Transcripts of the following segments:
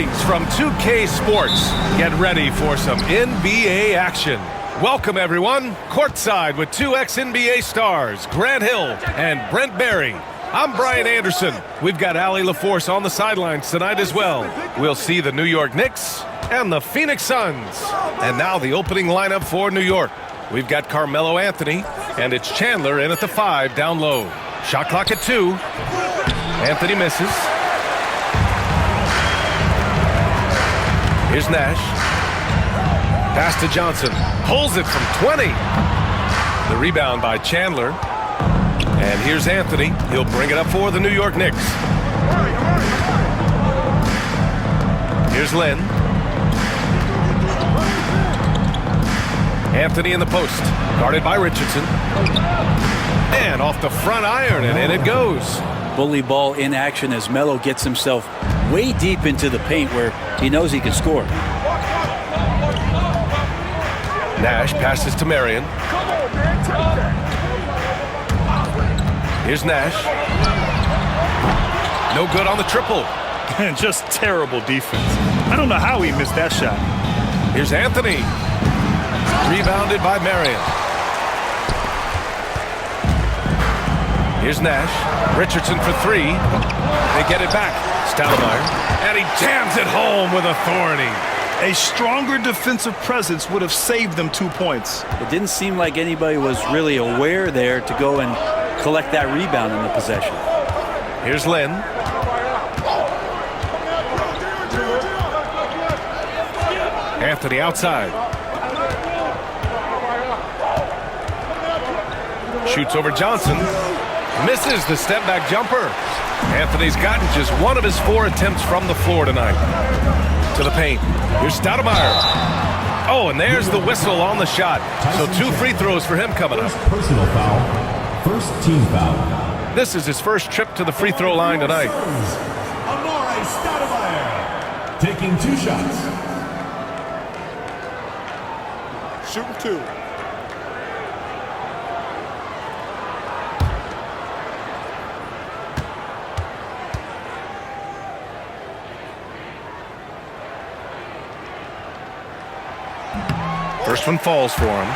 Greetings from 2K Sports. Get ready for some NBA action. Welcome, everyone. Courtside with two ex-NBA stars, Grant Hill and Brent Barry. I'm Brian Anderson. We've got Allie LaForce on the sidelines tonight as well. We'll see the New York Knicks and the Phoenix Suns. And now the opening lineup for New York. We've got Carmelo Anthony, and it's Chandler in at the 5 down low. Shot clock at 2. Anthony misses. Here's Nash. Pass to Johnson. Pulls it from 20. The rebound by Chandler. And here's Anthony. He'll bring it up for the New York Knicks. Here's Lynn. Anthony in the post. Guarded by Richardson. And off the front iron, and in it goes. Bully ball in action as Melo gets himself way deep into the paint where he knows he can score. Nash passes to Marion. Here's Nash. No good on the triple. Just terrible defense. I don't know how he missed that shot. Here's Anthony. Rebounded by Marion. Here's Nash. Richardson for 3. They get it back. Stoudemire. And he jams it home with authority. A stronger defensive presence would have saved them 2 points. It didn't seem like anybody was really aware there to go and collect that rebound in the possession. Here's Lynn. Anthony outside. Shoots over Johnson. Misses the step-back jumper. Anthony's gotten just one of his 4 attempts from the floor tonight. To the paint. Here's Stoudemire. Oh, and there's the whistle on the shot. So 2 free throws for him coming up. Personal foul. First team foul. This is his first trip to the free throw line tonight. Stoudemire taking 2 shots. Shooting 2. First one falls for him.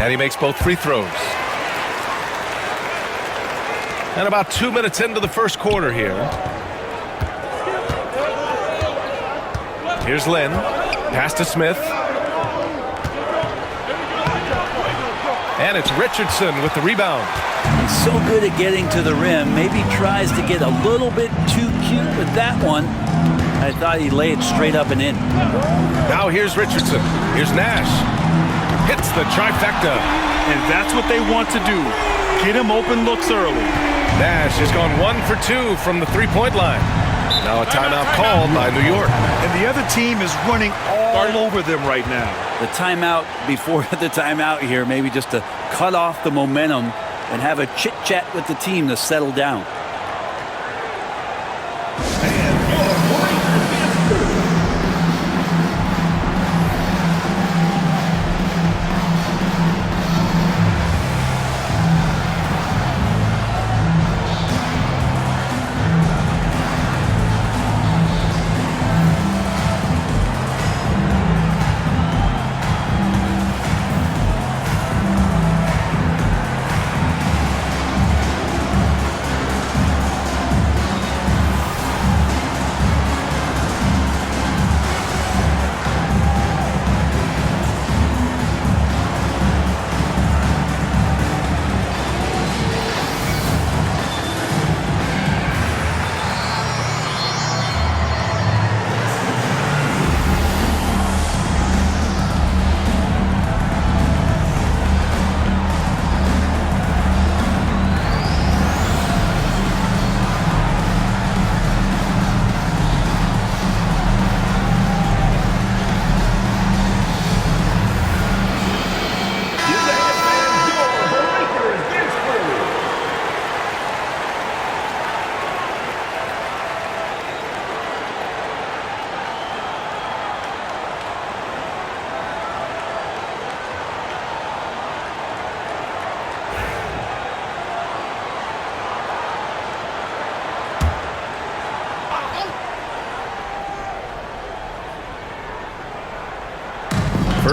And he makes both free throws. And about 2 minutes into the first quarter here. Here's Lynn. Pass to Smith. And it's Richardson with the rebound. He's so good at getting to the rim. Maybe tries to get a little bit too cute with that one. I thought he'd lay it straight up and in. Now here's Richardson. Here's Nash. Hits the trifecta. And that's what they want to do. Get him open looks early. Nash has gone 1 for 2 from the three-point line. Now a timeout called by New York. And the other team is running all over them right now. The timeout before the timeout here, maybe just to cut off the momentum and have a chit-chat with the team to settle down.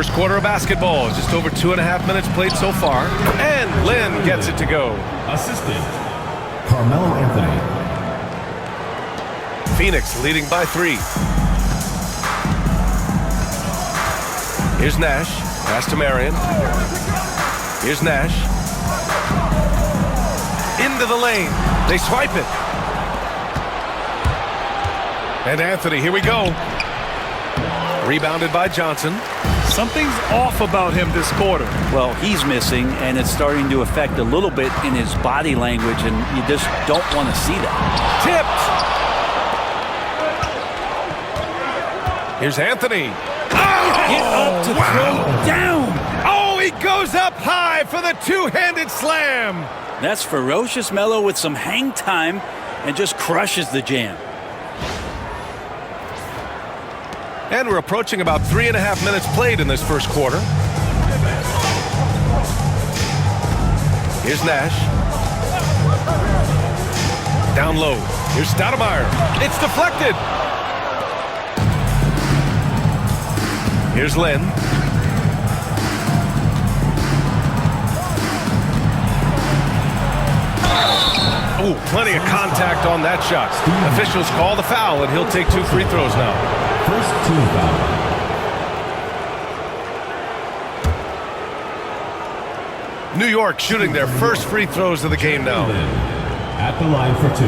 First quarter of basketball, just over 2.5 minutes played so far. And Lynn gets it to go. Assistant, Carmelo Anthony. Phoenix leading by 3. Here's Nash. Pass to Marion. Here's Nash. Into the lane. They swipe it. And Anthony, here we go. Rebounded by Johnson. Something's off about him this quarter. Well, he's missing, and it's starting to affect a little bit in his body language, and you just don't want to see that. Tipped. Here's Anthony. Get up to throw down. Oh, he goes up high for the two-handed slam. That's ferocious Melo with some hang time and just crushes the jam. And we're approaching about 3.5 minutes played in this first quarter. Here's Nash. Down low. Here's Stoudemire. It's deflected. Here's Lynn. Oh, plenty of contact on that shot. Officials call the foul, and he'll take 2 free throws now. First team foul. New York shooting their first free throws of the game now. At the line for 2.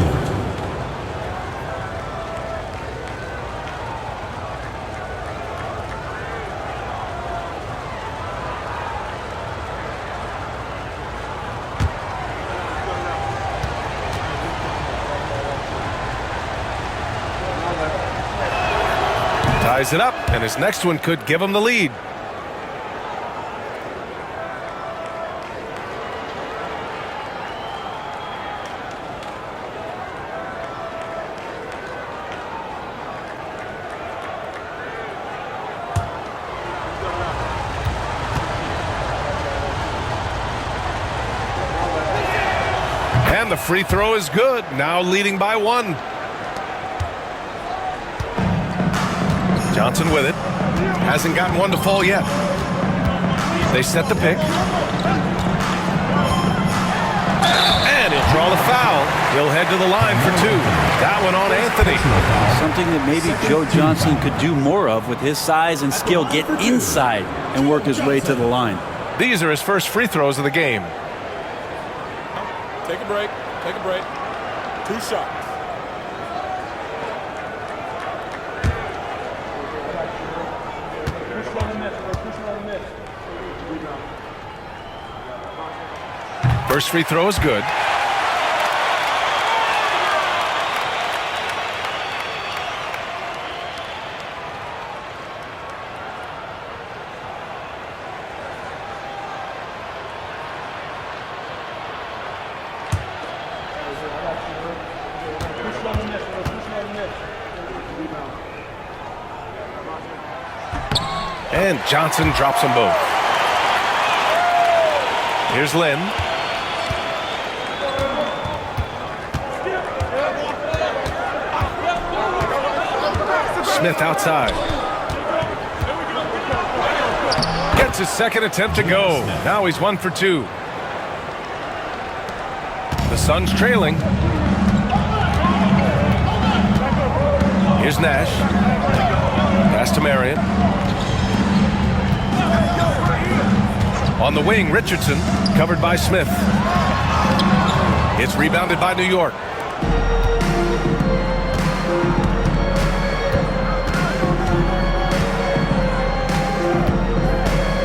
Ties it up, and his next one could give him the lead. And the free throw is good, now leading by 1. Johnson with it. Hasn't gotten one to fall yet. They set the pick. And he'll draw the foul. He'll head to the line for 2. That one on Anthony. Something that maybe Joe Johnson could do more of with his size and skill. Get inside and work his way to the line. These are his first free throws of the game. Take a break. Take a break. 2 shots. First free throw is good. And Johnson drops them both. Here's Lynn. Smith outside. Gets his second attempt to go. Now he's 1 for 2. The Suns trailing. Here's Nash. Pass to Marion. On the wing, Richardson, covered by Smith. It's rebounded by New York.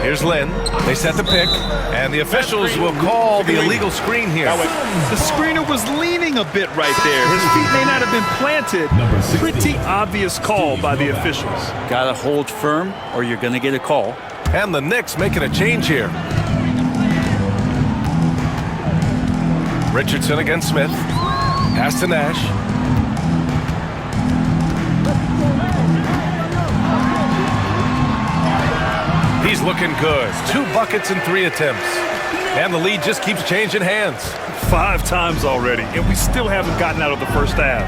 Here's Lynn. They set the pick, and the officials will call the illegal screen here. The screener was leaning a bit right there. His feet may not have been planted. Pretty obvious call by the officials. Got to hold firm or you're going to get a call. And the Knicks making a change here. Richardson against Smith. Pass to Nash. He's looking good. 2 buckets in 3 attempts. And the lead just keeps changing hands. 5 times already, and we still haven't gotten out of the first half.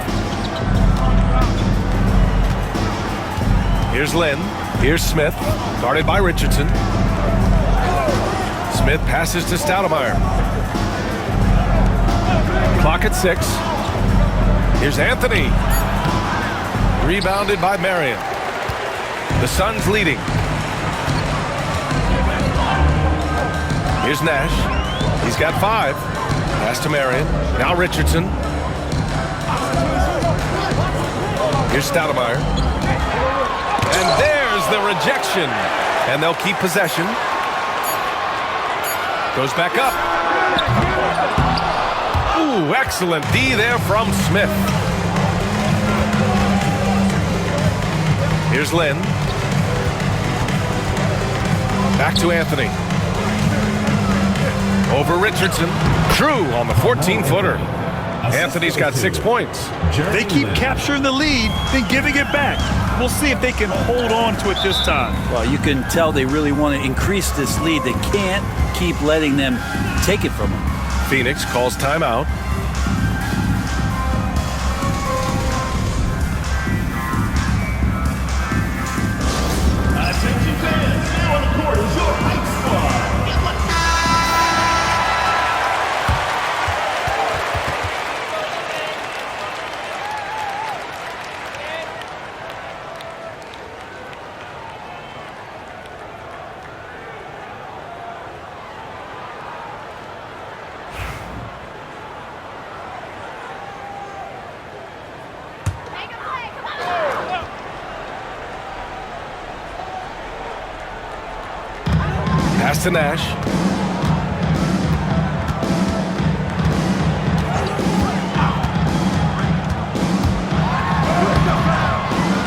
Here's Lynn. Here's Smith, guarded by Richardson. Smith passes to Stoudemire. Clock at 6. Here's Anthony. Rebounded by Marion. The Suns leading. Here's Nash. He's got 5. Pass to Marion. Now Richardson. Here's Stoudemire. And there's the rejection. And they'll keep possession. Goes back up. Ooh, excellent D there from Smith. Here's Lynn. Back to Anthony. Over Richardson. True on the 14-footer. Anthony's got 6 points. They keep capturing the lead, then giving it back. We'll see if they can hold on to it this time. Well, you can tell they really want to increase this lead. They can't keep letting them take it from them. Phoenix calls timeout. Attention fans, now on the court is your hype squad. Pass to Nash.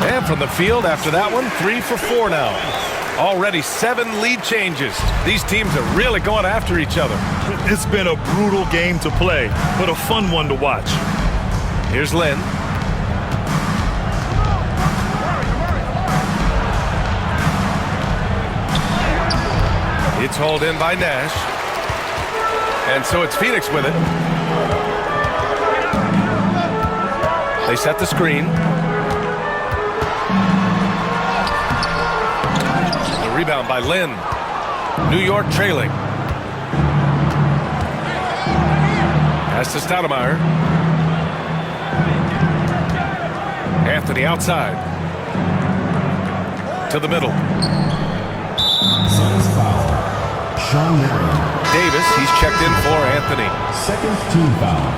And from the field after that one, 3 for 4 now. Already 7 lead changes. These teams are really going after each other. It's been a brutal game to play, but a fun one to watch. Here's Lynn. It's hauled in by Nash. And so it's Phoenix with it. They set the screen. The rebound by Lynn. New York trailing. Pass to Stoudemire. Anthony outside. To the middle. Suns foul. Sean Marion. Davis, he's checked in for Anthony. Second team foul.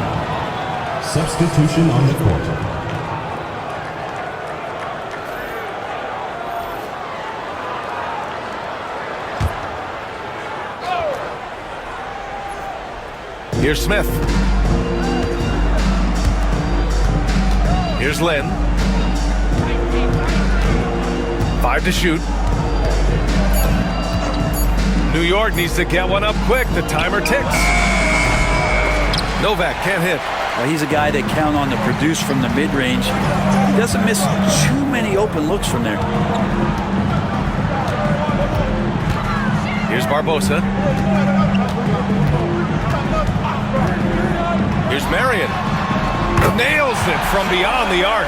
Substitution on the court. Here's Smith. Here's Lynn. 5 to shoot. New York needs to get one up quick. The timer ticks. Novak can't hit. Well, he's a guy that count on to produce from the mid-range. He doesn't miss too many open looks from there. Here's Barbosa. Here's Marion. Nails it from beyond the arc.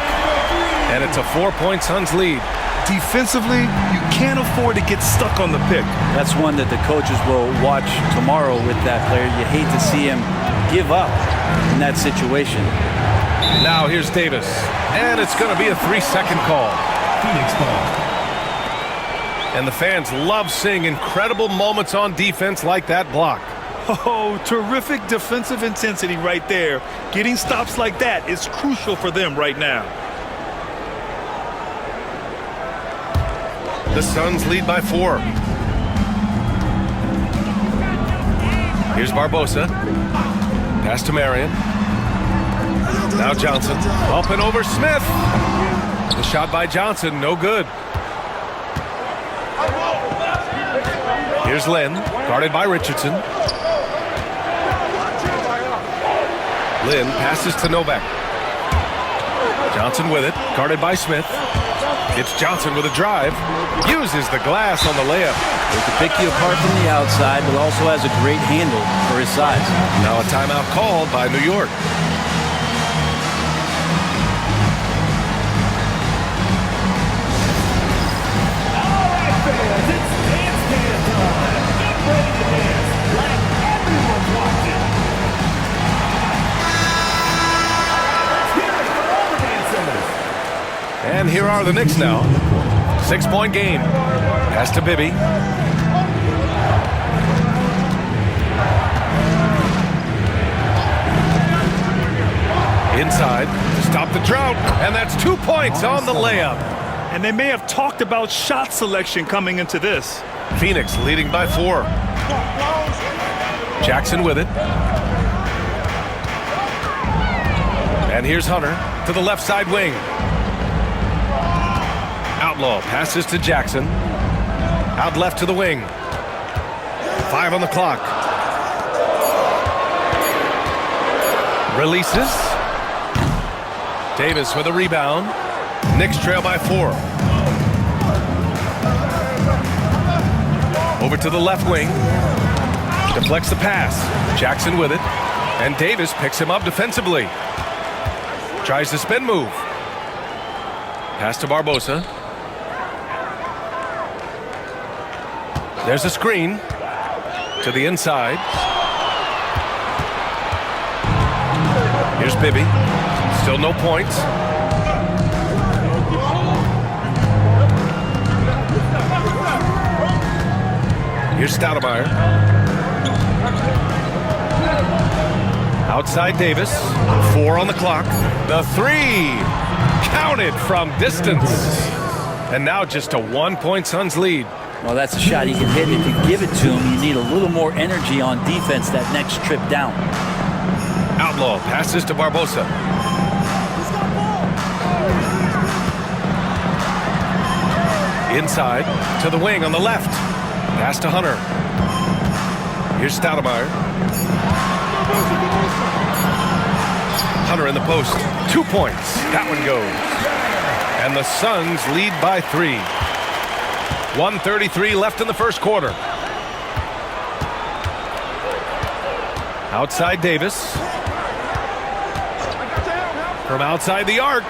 And it's a 4-point Suns lead. Defensively, you can't afford to get stuck on the pick. That's one that the coaches will watch tomorrow with that player. You hate to see him give up in that situation. Now here's Davis. And it's going to be a 3-second call. Phoenix ball. And the fans love seeing incredible moments on defense like that block. Oh, terrific defensive intensity right there. Getting stops like that is crucial for them right now. The Suns lead by 4. Here's Barbosa. Pass to Marion. Now Johnson. Up and over Smith. The shot by Johnson, no good. Here's Lynn, guarded by Richardson. Lynn passes to Novak. Johnson with it, guarded by Smith. It's Johnson with a drive. Uses the glass on the layup. He can pick you apart from the outside, but also has a great handle for his size. Now a timeout called by New York. And here are the Knicks now. 6-point game. Pass to Bibby. Inside to stop the drought. And that's 2 points on the layup. And they may have talked about shot selection coming into this. Phoenix leading by 4. Jackson with it. And here's Hunter to the left side wing. Outlaw passes to Jackson. Out left to the wing. 5 on the clock. Releases. Davis with a rebound. Knicks trail by 4. Over to the left wing. Deflects the pass. Jackson with it. And Davis picks him up defensively. Tries the spin move. Pass to Barbosa. There's a screen to the inside. Here's Bibby. Still no points. Here's Stoudemire. Outside Davis. 4 on the clock. The 3. Counted from distance. And now just a 1-point Suns lead. Well, that's a shot he can hit. If you give it to him, you need a little more energy on defense that next trip down. Outlaw passes to Barbosa. Inside to the wing on the left. Pass to Hunter. Here's Stoudemire. Hunter in the post. 2 points. That one goes. And the Suns lead by 3. 1:33 left in the first quarter. Outside Davis. From outside the arc.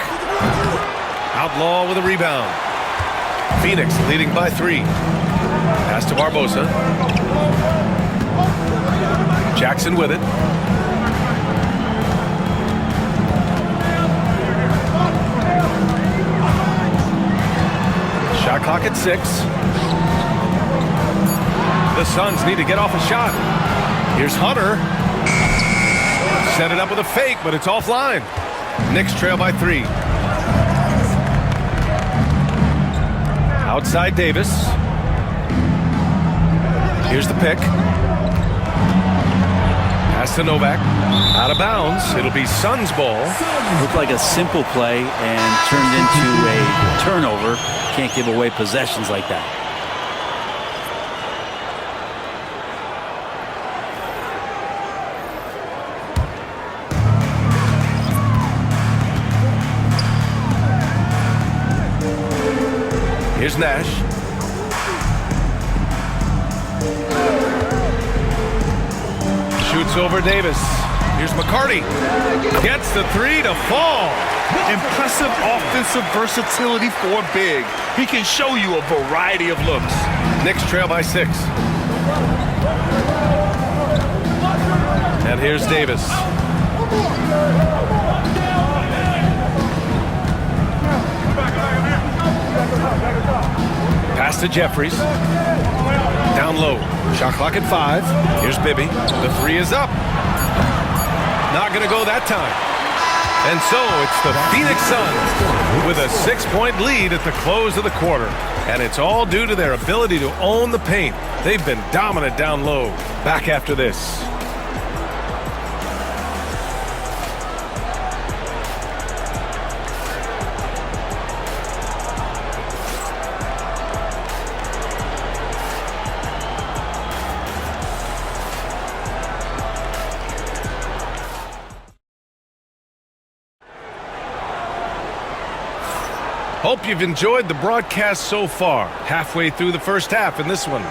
Outlaw with a rebound. Phoenix leading by 3. Pass to Barbosa. Jackson with it. Shot clock at 6. The Suns need to get off a shot. Here's Hunter. Set it up with a fake, but it's offline. Knicks trail by 3. Outside Davis. Here's the pick. Pass to Novak. Out of bounds. It'll be Suns ball. Looked like a simple play and turned into a turnover. Can't give away possessions like that. Here's Nash. Shoots over Davis. Here's McCarty. Gets the 3 to fall. Impressive offensive versatility for a big. He can show you a variety of looks. Knicks trail by 6. And here's Davis. Pass to Jeffries. Down low. Shot clock at 5. Here's Bibby. The 3 is up. Not going to go that time. And so it's the Phoenix Suns with a 6-point lead at the close of the quarter. And it's all due to their ability to own the paint. They've been dominant down low. Back after this. Hope you've enjoyed the broadcast so far, halfway through the first half in this one.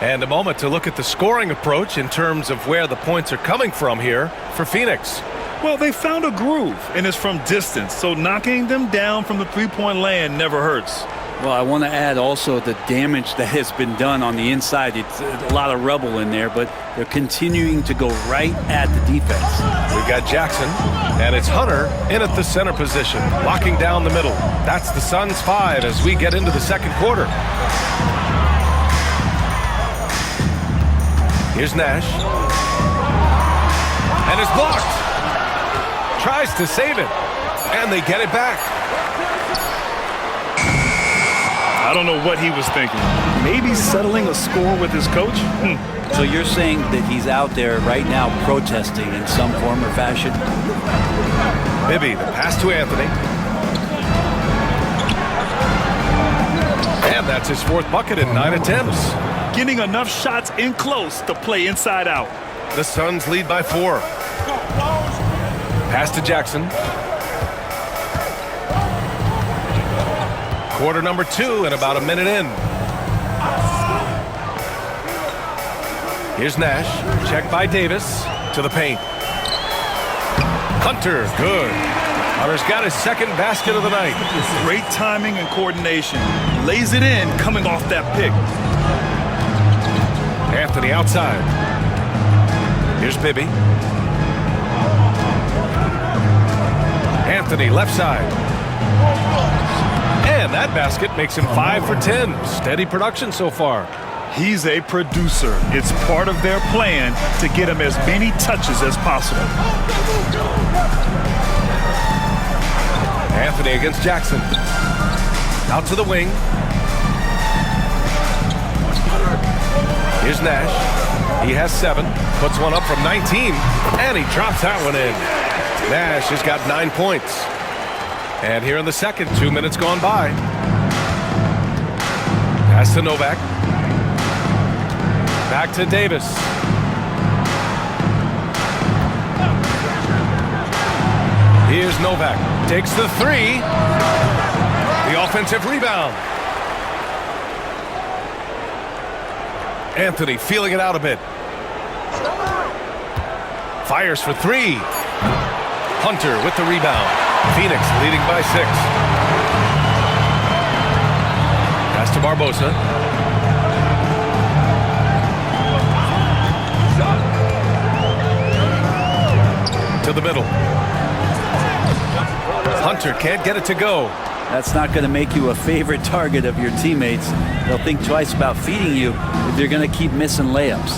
And a moment to look at the scoring approach in terms of where the points are coming from here for Phoenix. Well, they found a groove, and it's from distance, so knocking them down from the three-point land never hurts. Well, I want to add also the damage that has been done on the inside. It's a lot of rubble in there, but they're continuing to go right at the defense. We've got Jackson, and it's Hunter in at the center position, locking down the middle. That's the Suns 5 as we get into the second quarter. Here's Nash. And it's blocked. Tries to save it, and they get it back. I don't know what he was thinking. Maybe settling a score with his coach? So you're saying that he's out there right now protesting in some form or fashion? Bibby, the pass to Anthony. And that's his 4th bucket in 9 attempts. Getting enough shots in close to play inside out. The Suns lead by 4. Pass to Jackson. Quarter number 2 and about a minute in. Here's Nash. Checked by Davis to the paint. Hunter, good. Hunter's got his 2nd basket of the night. Great timing and coordination. Lays it in coming off that pick. Anthony outside. Here's Bibby. Anthony left side. And that basket makes him 5 for 10. Steady production so far. He's a producer. It's part of their plan to get him as many touches as possible. Anthony against Jackson. Out to the wing. Here's Nash. He has 7. Puts one up from 19. And he drops that one in. Nash has got 9 points. And here in the second, 2 minutes gone by. Pass to Novak. Back to Davis. Here's Novak. Takes the 3. The offensive rebound. Anthony feeling it out a bit. Fires for 3. Hunter with the rebound. Phoenix leading by 6. Pass to Barbosa. To the middle. Hunter can't get it to go. That's not going to make you a favorite target of your teammates. They'll think twice about feeding you if they're going to keep missing layups.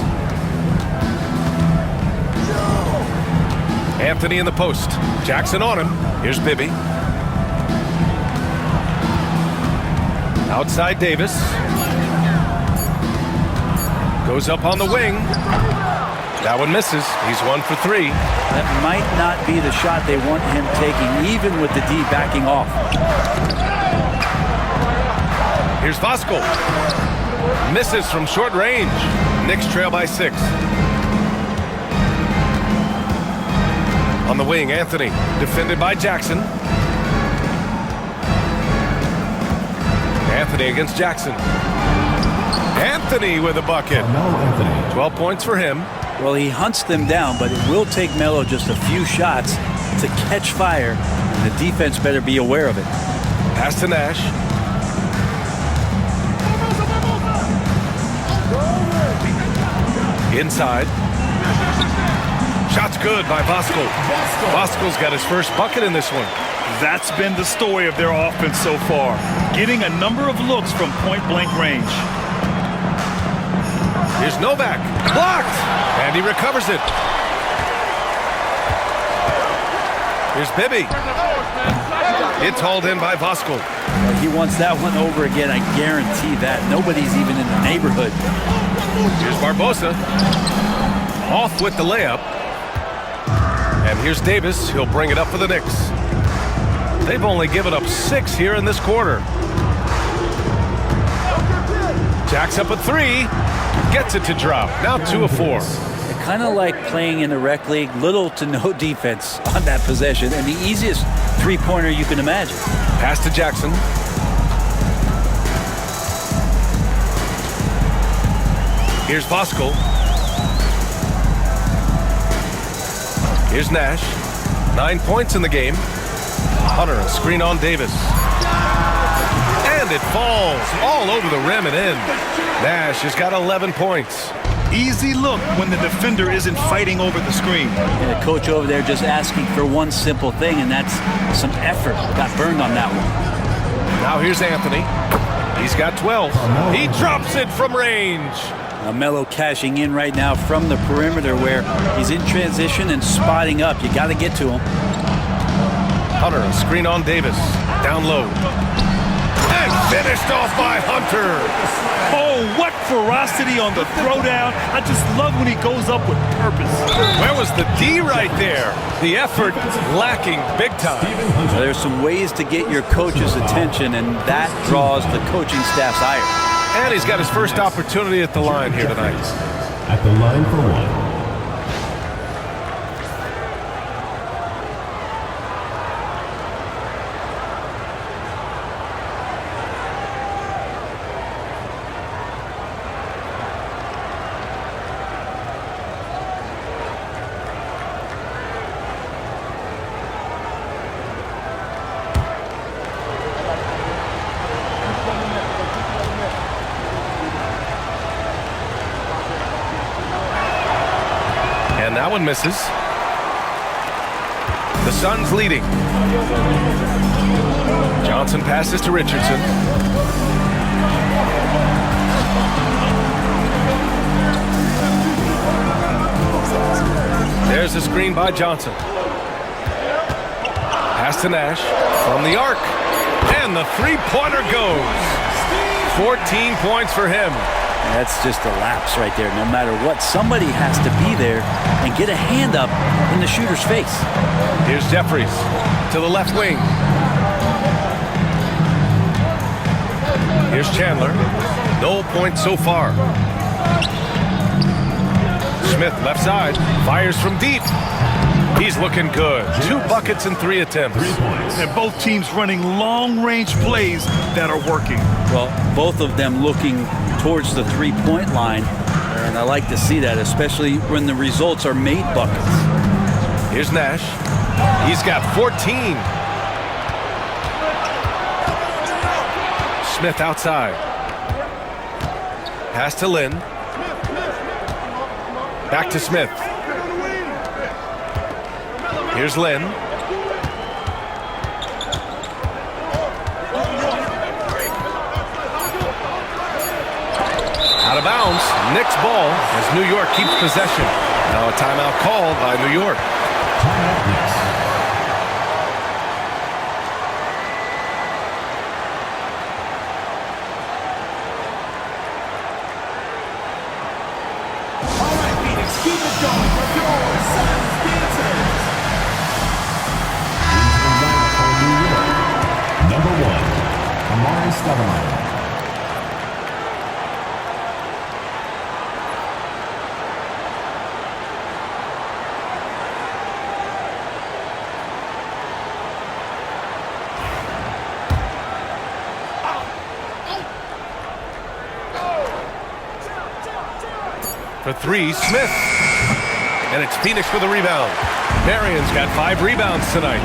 Anthony in the post. Jackson on him. Here's Bibby. Outside Davis. Goes up on the wing. That one misses. He's 1 for 3. That might not be the shot they want him taking, even with the D backing off. Here's Voskuhl. Misses from short range. Knicks trail by 6. On the wing, Anthony. Defended by Jackson. Anthony against Jackson. Anthony with a bucket. 12 points for him. Well, he hunts them down, but it will take Melo just a few shots to catch fire, and the defense better be aware of it. Pass to Nash. Inside. Shot's good by Voskuhl. Voskuhl's got his first bucket in this one. That's been the story of their offense so far. Getting a number of looks from point-blank range. Here's Novak. Blocked! And he recovers it. Here's Bibby. It's hauled in by Voskuhl. He wants that one over again, I guarantee that. Nobody's even in the neighborhood. Here's Barbosa. Off with the layup. And here's Davis. He'll bring it up for the Knicks. They've only given up 6 here in this quarter. Jacks up a 3. Gets it to drop. Now 2 of 4. Kind of like playing in the rec league, little to no defense on that possession, and the easiest three-pointer you can imagine. Pass to Jackson. Here's Voskuhl. Here's Nash. 9 points in the game. Hunter, a screen on Davis. And And it falls all over the rim and in. Nash has got 11 points. Easy look when the defender isn't fighting over the screen. And the coach over there just asking for one simple thing, and that's some effort. Got burned on that one. Now here's Anthony. He's got 12. He drops it from range. Melo cashing in right now from the perimeter where he's in transition and spotting up. You got to get to him. Hunter, a screen on Davis. Down low. And finished off by Hunter. Oh, what ferocity on the throwdown. I just love when he goes up with purpose. Where was the D right there? The effort lacking big time. There's some ways to get your coach's attention, and that draws the coaching staff's ire. And he's got his first opportunity at the line here tonight. At the line for one. And that one misses. The Suns leading. Johnson passes to Richardson. There's the screen by Johnson. Pass to Nash from the arc. And the three-pointer goes. 14 points for him. That's just a lapse right there. No matter what, somebody has to be there and get a hand up in the shooter's face. Here's Jeffries to the left wing. Here's Chandler. No points so far. Smith left side. Fires from deep. He's looking good. 2 buckets and 3 attempts. And both teams running long-range plays that are working. Well, both of them looking towards the three-point line, and I like to see that, especially when the results are made buckets. Here's Nash. He's got 14. Smith outside. Pass to Lynn. Back to Smith. Here's Lynn. Out of bounds. Knicks ball as New York keeps possession. Now a timeout called by New York. Timeout Knicks. All right, Phoenix, keep it going for your Suns dancers. For New York. Number 1, Amari Stoudemire. For 3, Smith. And it's Phoenix for the rebound. Marion's got 5 rebounds tonight.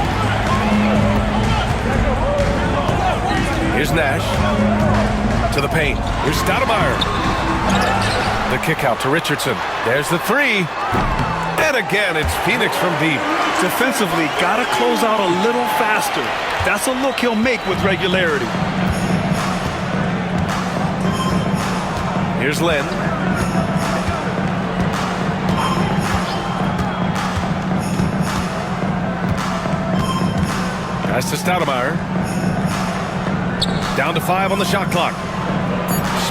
Here's Nash. To the paint. Here's Stoudemire. The kick out to Richardson. There's the 3. And again, it's Phoenix from deep. Defensively, got to close out a little faster. That's a look he'll make with regularity. Here's Lynn. Pass to Stoudemire. Down to 5 on the shot clock.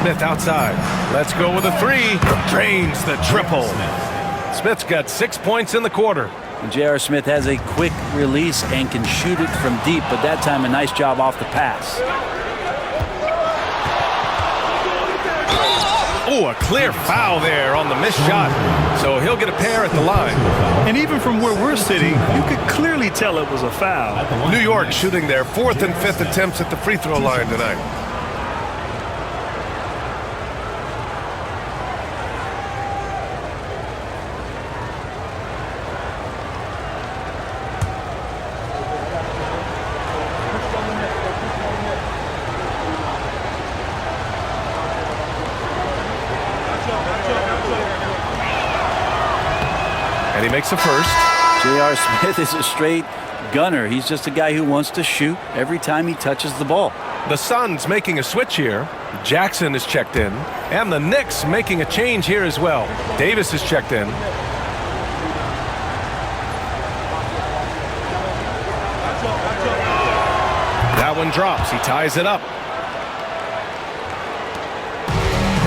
Smith outside. Let's go with a 3. Drains the triple. Smith's got 6 points in the quarter. And J.R. Smith has a quick release and can shoot it from deep, but that time a nice job off the pass. Oh, a clear foul there on the missed shot. So he'll get a pair at the line. And even from where we're sitting, you could clearly tell it was a foul. New York shooting their 4th and 5th attempts at the free throw line tonight. makes a first. J.R. Smith is a straight gunner. He's just a guy who wants to shoot every time he touches the ball. The Suns making a switch here. Jackson is checked in. And the Knicks making a change here as well. Davis is checked in. That one drops. He ties it up.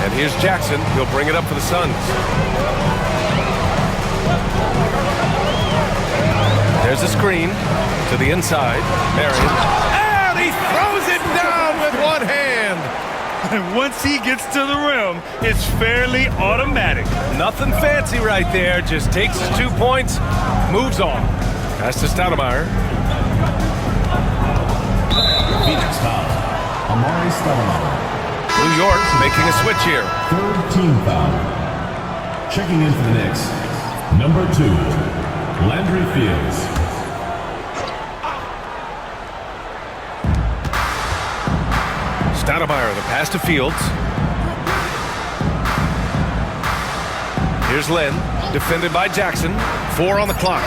And here's Jackson. He'll bring it up for the Suns. There's a screen to the inside. Marion. And he throws it down with one hand. And once he gets to the rim, it's fairly automatic. Nothing fancy right there. Just takes his 2 points, moves on. Pass to Stoudemire. Phoenix foul. Amari Stoudemire. New York making a switch here. Third team foul. Checking in for the Knicks. Number 2, Landry Fields. Stoudemire, the pass to Fields. Here's Lynn, defended by Jackson. 4 on the clock.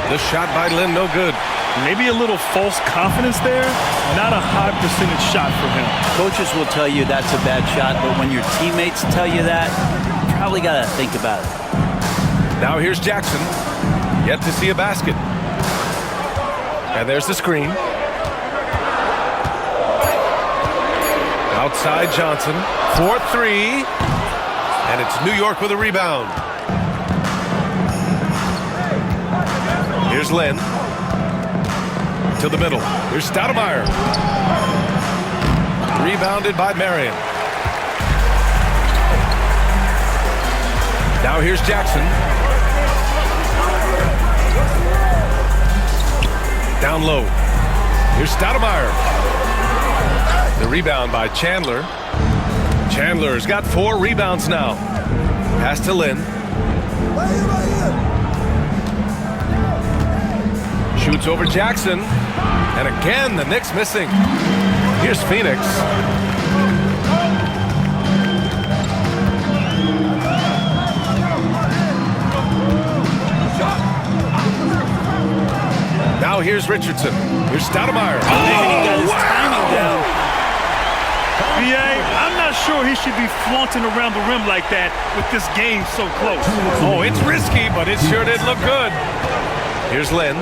The shot by Lynn, no good. Maybe a little false confidence there. Not a high percentage shot for him. Coaches will tell you that's a bad shot, but when your teammates tell you that, you probably got to think about it. Now here's Jackson. Yet to see a basket. And there's the screen. Outside Johnson. 4-3. And it's New York with a rebound. Here's Lynn. To the middle. Here's Stoudemire. Rebounded by Marion. Now here's Jackson. Down low. Here's Stoudemire. The rebound by Chandler. Chandler's got 4 rebounds now. Pass to Lynn. Shoots over Jackson. And again, the Knicks missing. Here's Phoenix. Now here's Richardson. Here's Stoudemire. He got his timing down. B.A., I'm not sure he should be flaunting around the rim like that with this game so close. Oh, it's risky, but it sure did look good. Here's Lynn.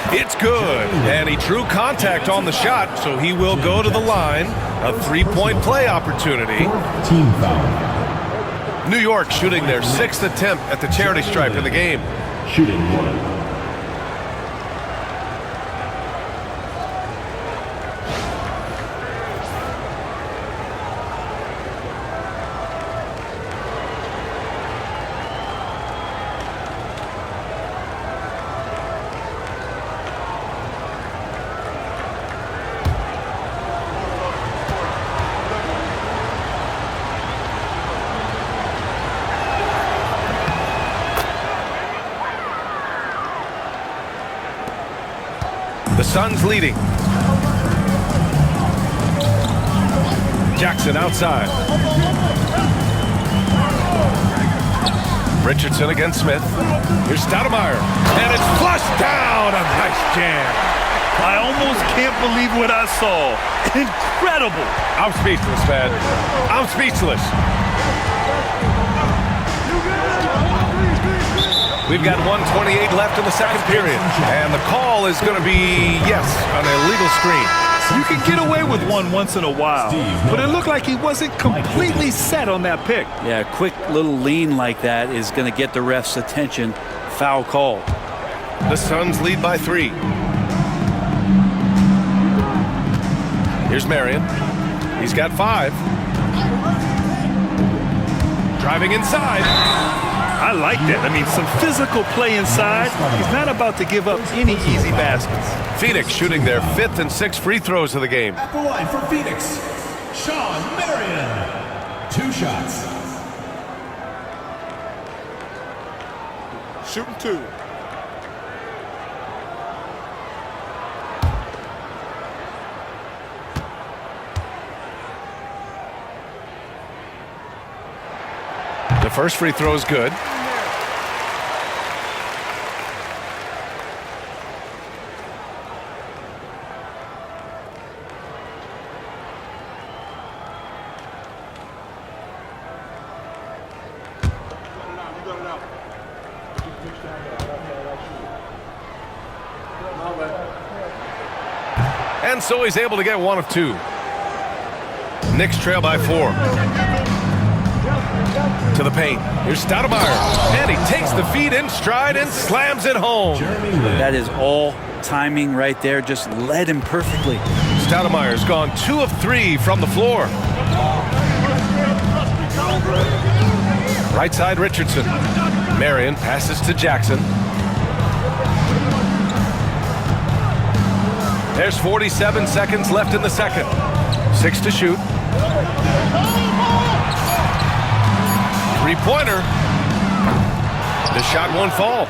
It's good, and he drew contact on the shot, so he will go to the line. A 3-point play opportunity. Team foul. New York shooting their 6th attempt at the charity stripe in the game. Shooting 1. The Suns leading. Jackson outside. Richardson against Smith. Here's Stoudemire. And it's flushed down. A nice jam. I almost can't believe what I saw. Incredible. I'm speechless, man. I'm speechless. We've got 1:28 left in the second period. And the call is going to be, yes, an illegal screen. You can get away with one once in a while, but it looked like he wasn't completely set on that pick. Yeah, a quick little lean like that is going to get the ref's attention. Foul call. The Suns lead by 3. Here's Marion. He's got 5. Driving inside. I like that. I mean, some physical play inside. He's not about to give up any easy baskets. Phoenix shooting their 5th and 6th free throws of the game. At the line for Phoenix, Sean Marion. 2 shots. Shooting 2. First free throw is good. And so he's able to get one of two. Knicks trail by 4. To the paint. Here's Stoudemire. And he takes the feed in stride and slams it home. That is all timing right there. Just led him perfectly. Stoudemire's gone 2 of 3 from the floor. Right side Richardson. Marion passes to Jackson. There's 47 seconds left in the second. 6 to shoot. Three-pointer. The shot won't fall.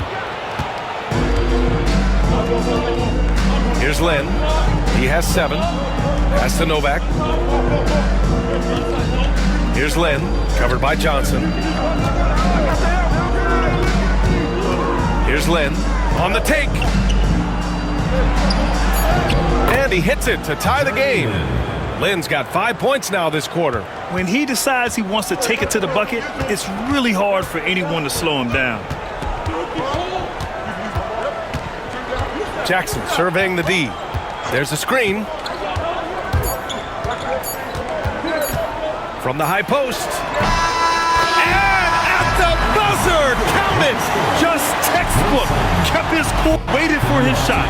Here's Lynn. He has 7. Pass to Novak. Here's Lynn, covered by Johnson. Here's Lynn on the take. And he hits it to tie the game. Lynn's got 5 points now this quarter. When he decides he wants to take it to the bucket, it's really hard for anyone to slow him down. Jackson surveying the D. There's a screen. From the high post. And at the buzzer, count it! Just textbook. Kept his cool, waited for his shot.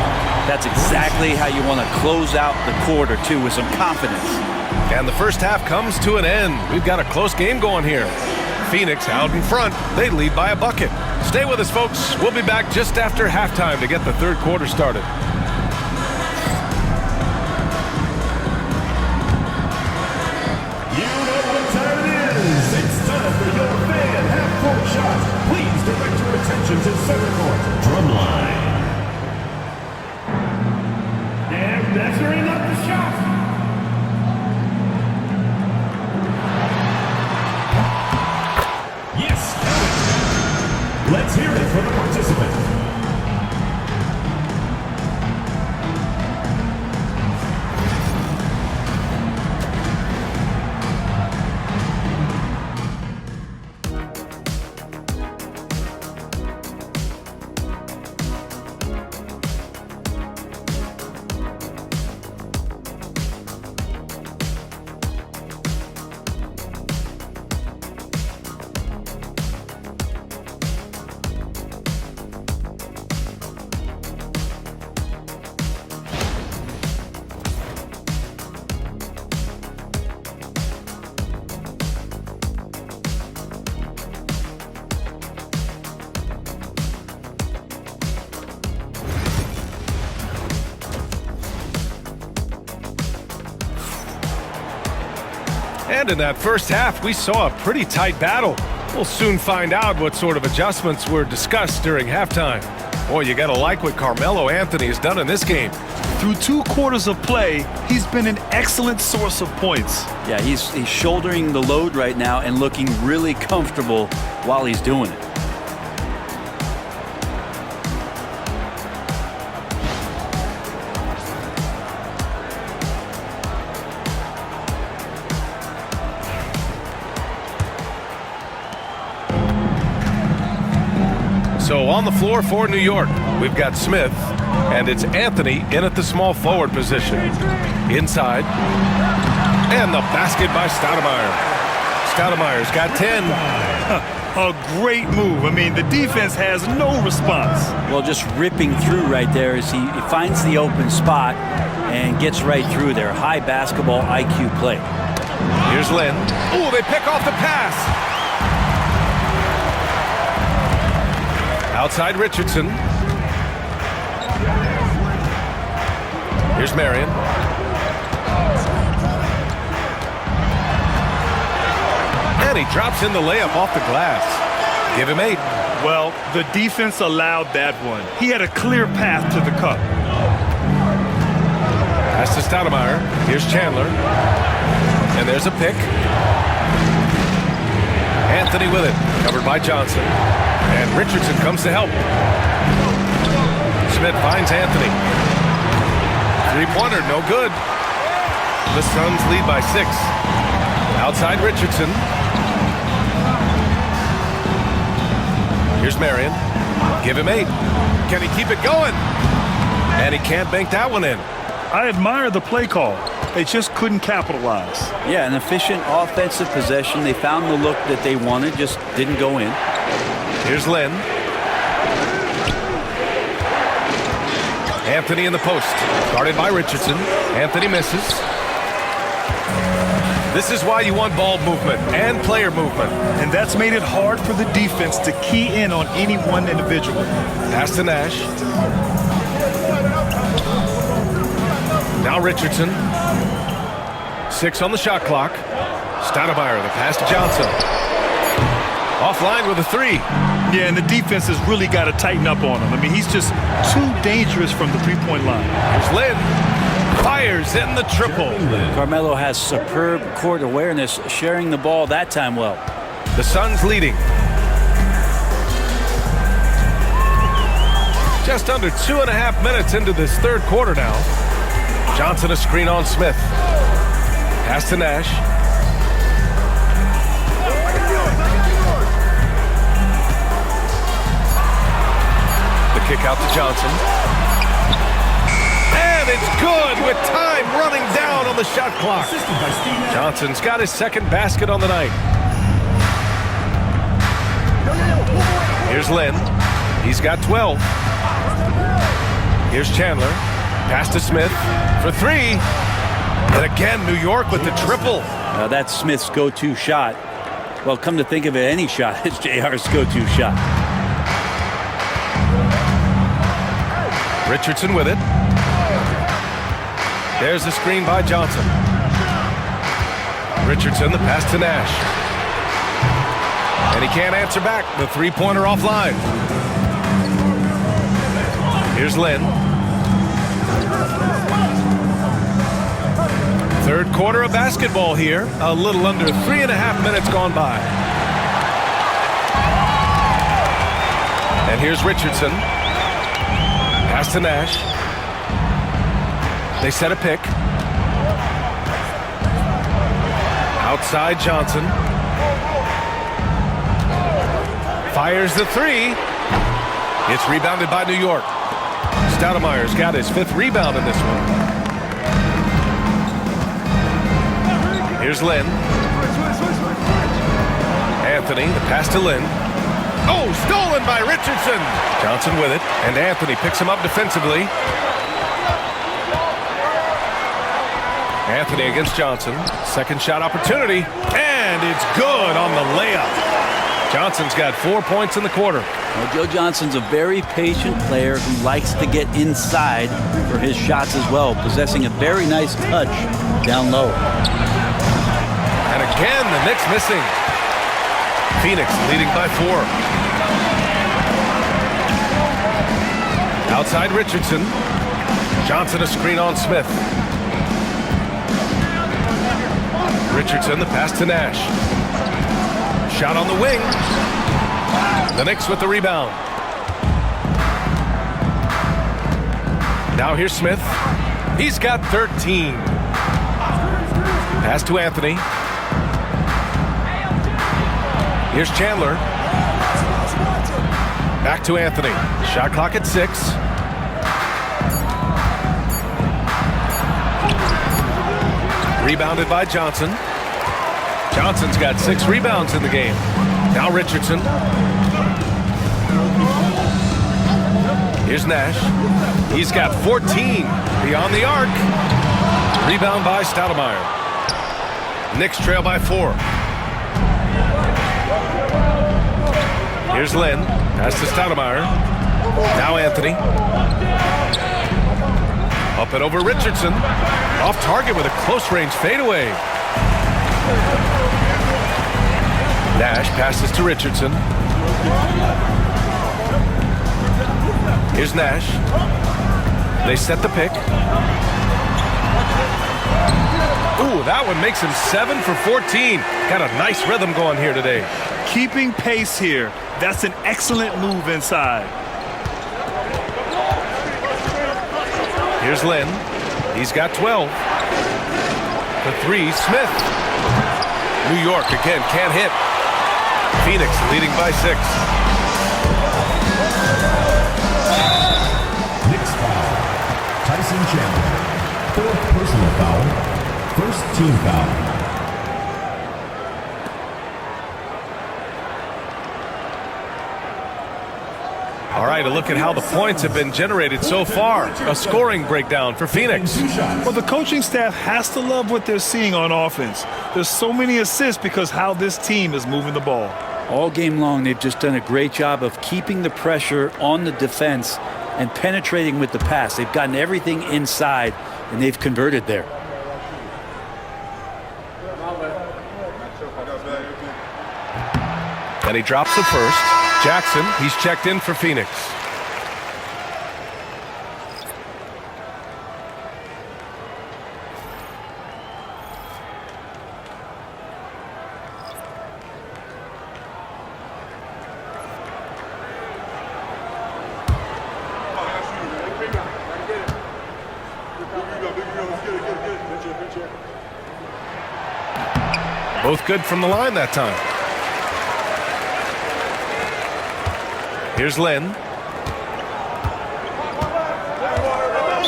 That's exactly how you want to close out the quarter, too, with some confidence. And the first half comes to an end. We've got a close game going here. Phoenix out in front. They lead by a bucket. Stay with us, folks. We'll be back just after halftime to get the third quarter started. You know what time it is. It's time for your fan half-court shot. Please direct your attention to center court. Drumline. And measuring up the shot. Yes, count it. Let's hear it for the participant. And in that first half, we saw a pretty tight battle. We'll soon find out what sort of adjustments were discussed during halftime. Boy, you gotta like what Carmelo Anthony has done in this game. Through 2 quarters of play, he's been an excellent source of points. Yeah, he's shouldering the load right now and looking really comfortable while he's doing it. So on the floor for New York, we've got Smith, and it's Anthony in at the small forward position. Inside, and the basket by Stoudemire. Stoudemire's got 10. A great move. I mean, the defense has no response. Well, just ripping through right there as he finds the open spot and gets right through there. High basketball IQ play. Here's Lynn. Ooh, they pick off the pass. Outside Richardson. Here's Marion. And he drops in the layup off the glass. Give him 8. Well, the defense allowed that one. He had a clear path to the cup. Pass to Stoudemire. Here's Chandler. And there's a pick. Anthony with it, covered by Johnson. And Richardson comes to help. Smith finds Anthony. Three-pointer, no good. The Suns lead by 6. Outside Richardson. Here's Marion. Give him 8. Can he keep it going? And he can't bank that one in. I admire the play call. They just couldn't capitalize. Yeah, an efficient offensive possession. They found the look that they wanted, just didn't go in. Here's Lynn. Anthony in the post. Guarded by Richardson. Anthony misses. This is why you want ball movement and player movement. And that's made it hard for the defense to key in on any one individual. Pass to Nash. Now Richardson. 6 on the shot clock. Stoudemire, the pass to Johnson. Offline with a 3. Yeah, and the defense has really got to tighten up on him. I mean, he's just too dangerous from the three-point line. Here's Lynn. Fires in the triple. Carmelo has superb court awareness, sharing the ball that time well. The Suns leading. Just under 2.5 minutes into this third quarter now. Johnson a screen on Smith. Pass to Nash. The kick out to Johnson. And it's good with time running down on the shot clock. Johnson's got his second basket on the night. Here's Lynn. He's got 12. Here's Chandler. Pass to Smith for 3. And again, New York with the triple. That's Smith's go-to shot. Well, come to think of it, any shot is JR's go-to shot. Richardson with it. There's the screen by Johnson. Richardson, the pass to Nash. And he can't answer back. The three-pointer offline. Here's Lynn. Third quarter of basketball here. A little under 3.5 minutes gone by. And here's Richardson. Pass to Nash. They set a pick. Outside Johnson. Fires the 3. It's rebounded by New York. Stoudemire's got his 5th rebound in this one. Here's Lynn. Anthony, the pass to Lynn. Oh, stolen by Richardson. Johnson with it, and Anthony picks him up defensively. Anthony against Johnson. Second shot opportunity, and it's good on the layup. Johnson's got 4 points in the quarter. Well, Joe Johnson's a very patient player who likes to get inside for his shots as well, possessing a very nice touch down low. And again, the Knicks missing. Phoenix leading by 4. Outside Richardson. Johnson a screen on Smith. Richardson, the pass to Nash. Shot on the wing. The Knicks with the rebound. Now here's Smith. He's got 13. Pass to Anthony. Here's Chandler. Back to Anthony. Shot clock at 6. Rebounded by Johnson. Johnson's got 6 rebounds in the game. Now Richardson. Here's Nash. He's got 14 beyond the arc. Rebound by Stoudemire. Knicks trail by 4. Here's Lynn. Pass to Stoudemire. Now Anthony. Up and over Richardson. Off target with a close-range fadeaway. Nash passes to Richardson. Here's Nash. They set the pick. Ooh, that one makes him 7 for 14. Got a nice rhythm going here today. Keeping pace here. That's an excellent move inside. Here's Lynn. He's got 12. The three, Smith. New York again can't hit. Phoenix leading by 6. Knicks foul. Tyson Chandler. 4th personal foul. 1st team foul. All right, a look at how the points have been generated so far. A scoring breakdown for Phoenix. Well, the coaching staff has to love what they're seeing on offense. There's so many assists because how this team is moving the ball. All game long, they've just done a great job of keeping the pressure on the defense and penetrating with the pass. They've gotten everything inside, and they've converted there. And he drops the first. Jackson, he's checked in for Phoenix. Both good from the line that time. Here's Lynn.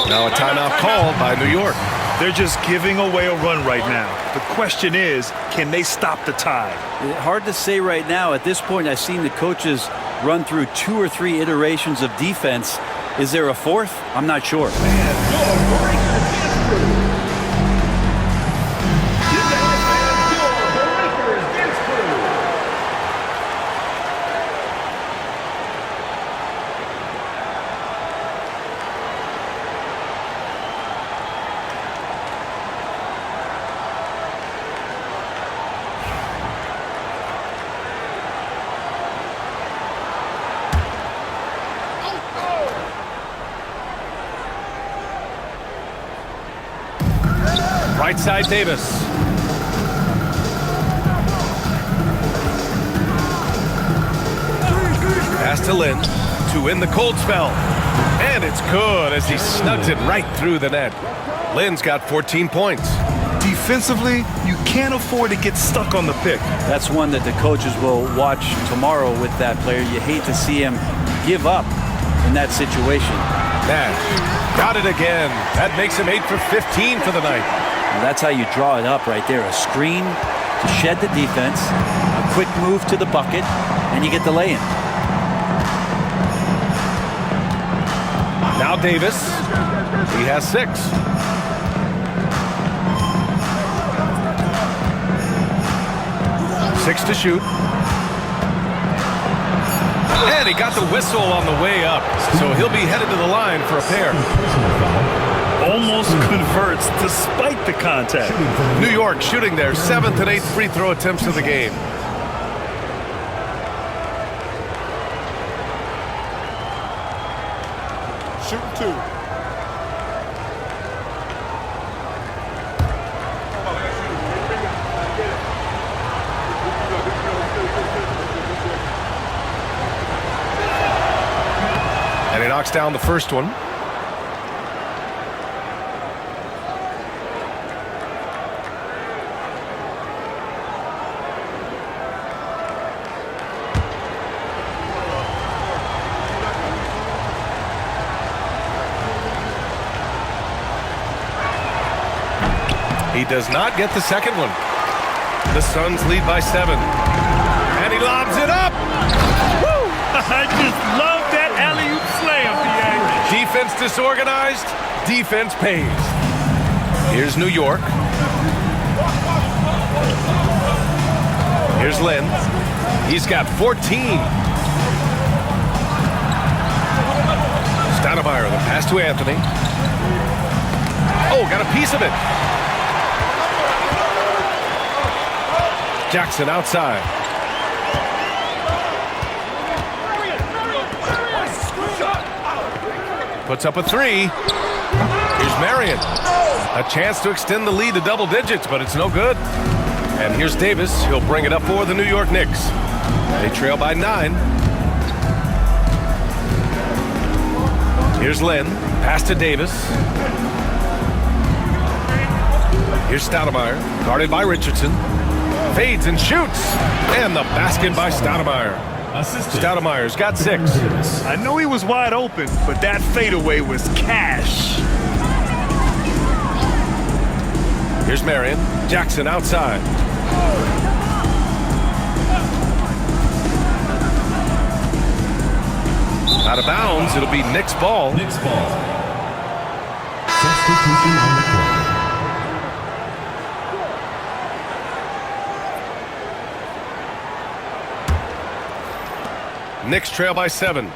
Now a timeout called by New York. They're just giving away a run right now. The question is, can they stop the tide? Hard to say right now. At this point, I've seen the coaches run through 2 or 3 iterations of defense. Is there a 4th? I'm not sure. Right side, Davis. Pass to Lynn to win the cold spell. And it's good as he snugs it right through the net. Lynn's got 14 points. Defensively, you can't afford to get stuck on the pick. That's one that the coaches will watch tomorrow with that player. You hate to see him give up in that situation. Nash got it again. That makes him 8 for 15 for the night. And that's how you draw it up right there. A screen to shed the defense, a quick move to the bucket, and you get the lay-in. Now Davis. He has 6. Six to shoot. And he got the whistle on the way up. So he'll be headed to the line for a pair. Almost converts despite the contact. New York shooting their 7th and 8th free throw attempts of the game. Shooting 2. And he knocks down the first one. He does not get the second one. The Suns lead by 7. And he lobs it up. Woo! I just love that alley-oop slam, B.A. Defense disorganized. Defense pays. Here's New York. Here's Lynn. He's got 14. Stoudemire, the pass to Anthony. Oh, got a piece of it. Jackson outside. Puts up a 3. Here's Marion. A chance to extend the lead to double digits, but it's no good. And here's Davis. He'll bring it up for the New York Knicks. They trail by 9. Here's Lynn. Pass to Davis. Here's Stoudemire. Guarded by Richardson. Fades and shoots. And the basket by Stoudemire. Stoudemire's got 6. I know he was wide open, but that fadeaway was cash. Here's Marion. Jackson outside. Out of bounds. It'll be Knicks ball. Knicks ball. Substitution on the court. Knicks trail by 7.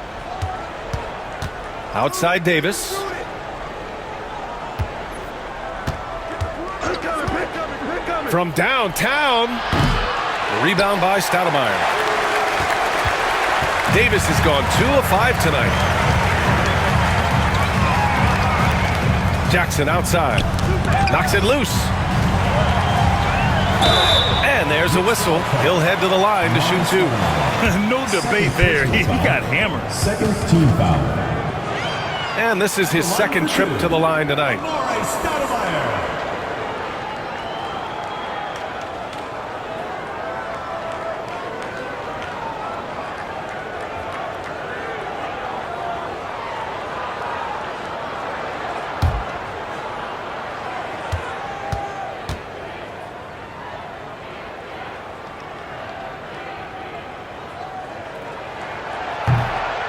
Outside Davis. From downtown. Rebound by Stoudemire. Davis has gone 2 of 5 tonight. Jackson outside. Knocks it loose. And there's a whistle. He'll head to the line to shoot 2. No debate there. He got hammered. Second team foul. And this is his second trip to the line tonight.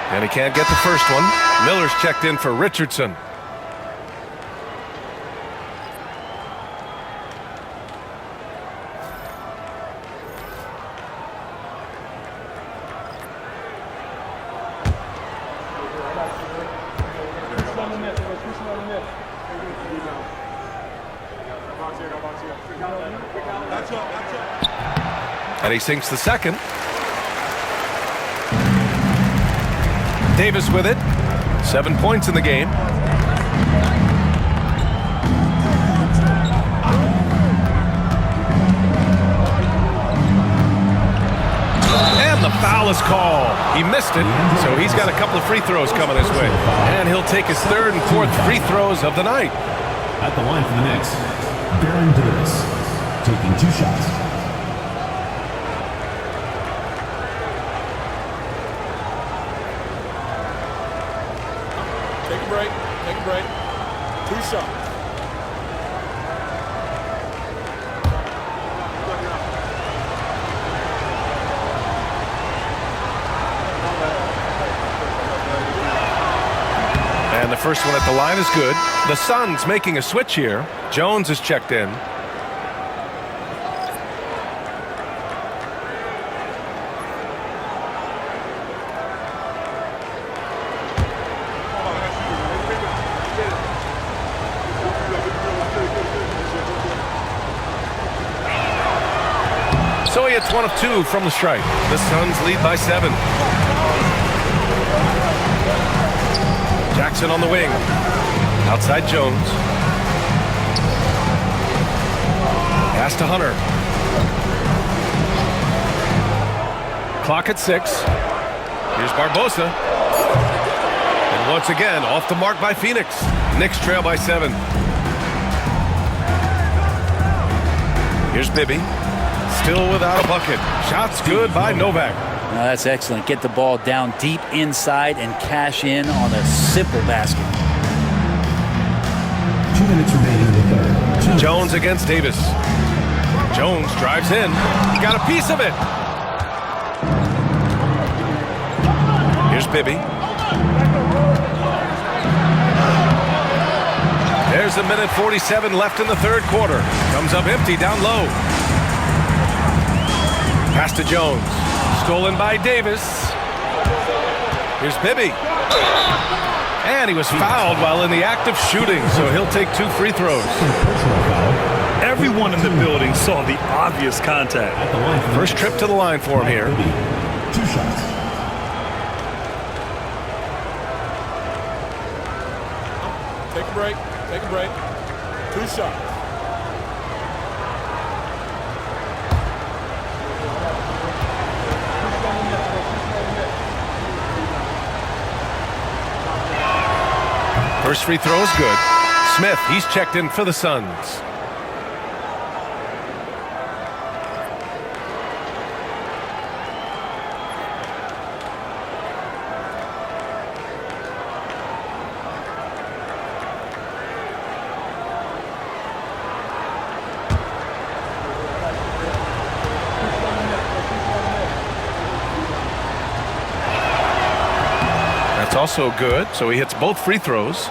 And he can't get the first one. Miller's checked in for Richardson. And he sinks the second. Davis with it. 7 points in the game. And the foul is called. He missed it, so he's got a couple of free throws coming his way. And he'll take his 3rd and 4th free throws of the night. At the line for the Knicks, Baron Davis taking 2 shots. Take a break. 2 shots. And the first one at the line is good. The SUNS making a switch here. Jones is checked in. So he hits 1 of 2 from the strike. The SUNS lead by 7. Jackson on the wing. Outside Jones. Pass to Hunter. Clock at 6. Here's Barbosa. And once again, off the mark by Phoenix. Knicks trail by 7. Here's Bibby. Still without a bucket. Shots good by Novak. No, that's excellent. Get the ball down deep inside and cash in on a simple basket. 2 minutes remaining in the 3rd. Jones against Davis. Jones drives in. He got a piece of it. Here's Bibby. There's 1:47 left in the 3rd quarter. Comes up empty down low. Pass to Jones. Stolen by Davis. Here's Bibby. And he was fouled while in the act of shooting, so he'll take 2 free throws. Everyone in the building saw the obvious contact. First trip to the line for him here. 2 shots. Take a break. 2 shots. First free throw is good. Smith, he's checked in for the Suns. Also good, so he hits both free throws.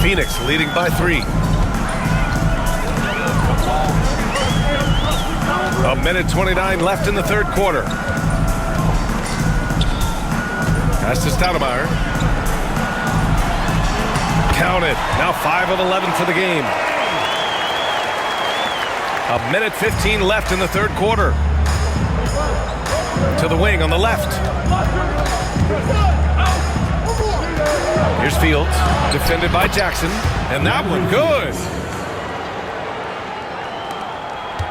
Phoenix leading by 3. A minute 29 left in the third quarter. Pass to Stoudemire. Counted. Now 5 of 11 for the game. A minute 15 left in the third quarter. To the wing on the left. Here's Fields, defended by Jackson, and that one good.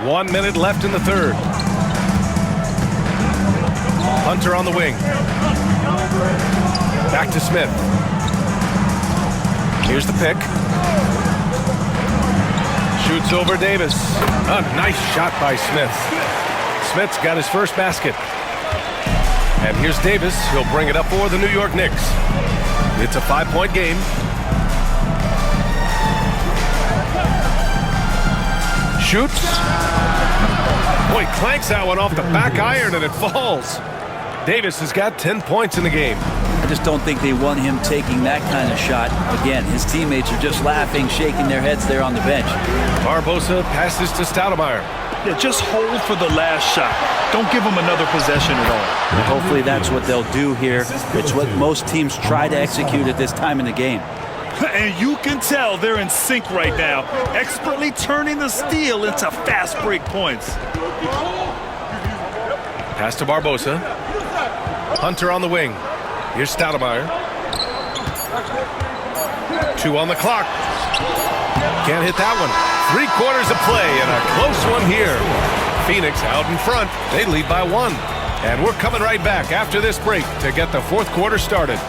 1 minute left in the third. Hunter on the wing. Back to Smith. Here's the pick. Shoots over Davis. A nice shot by Smith. Smith's got his first basket. And here's Davis. He'll bring it up for the New York Knicks. It's a 5-point game. Shoots. Boy, clanks that one off the back iron and it falls. Davis has got 10 points in the game. I just don't think they want him taking that kind of shot. Again, his teammates are just laughing, shaking their heads there on the bench. Barbosa passes to Stoudemire. Yeah, just hold for the last shot. Don't give them another possession at all. And hopefully that's what they'll do here. It's what most teams try to execute at this time in the game. And you can tell they're in sync right now, expertly turning the steal into fast break points. Pass to Barbosa. Hunter on the wing. Here's Stoudemire. 2 on the clock. Can't hit that one. 3 quarters of play and a close one here. Phoenix out in front. They lead by 1. And we're coming right back after this break to get the fourth quarter started.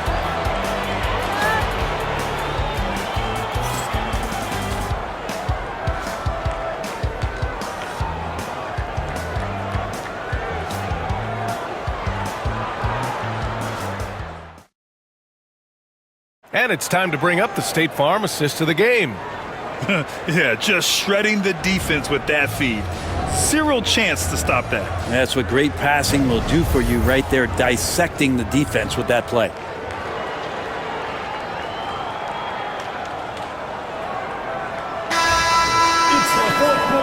And it's time to bring up the State Farm assist of the game. Yeah, just shredding the defense with that feed. Zero chance to stop that. That's what great passing will do for you right there, dissecting the defense with that play.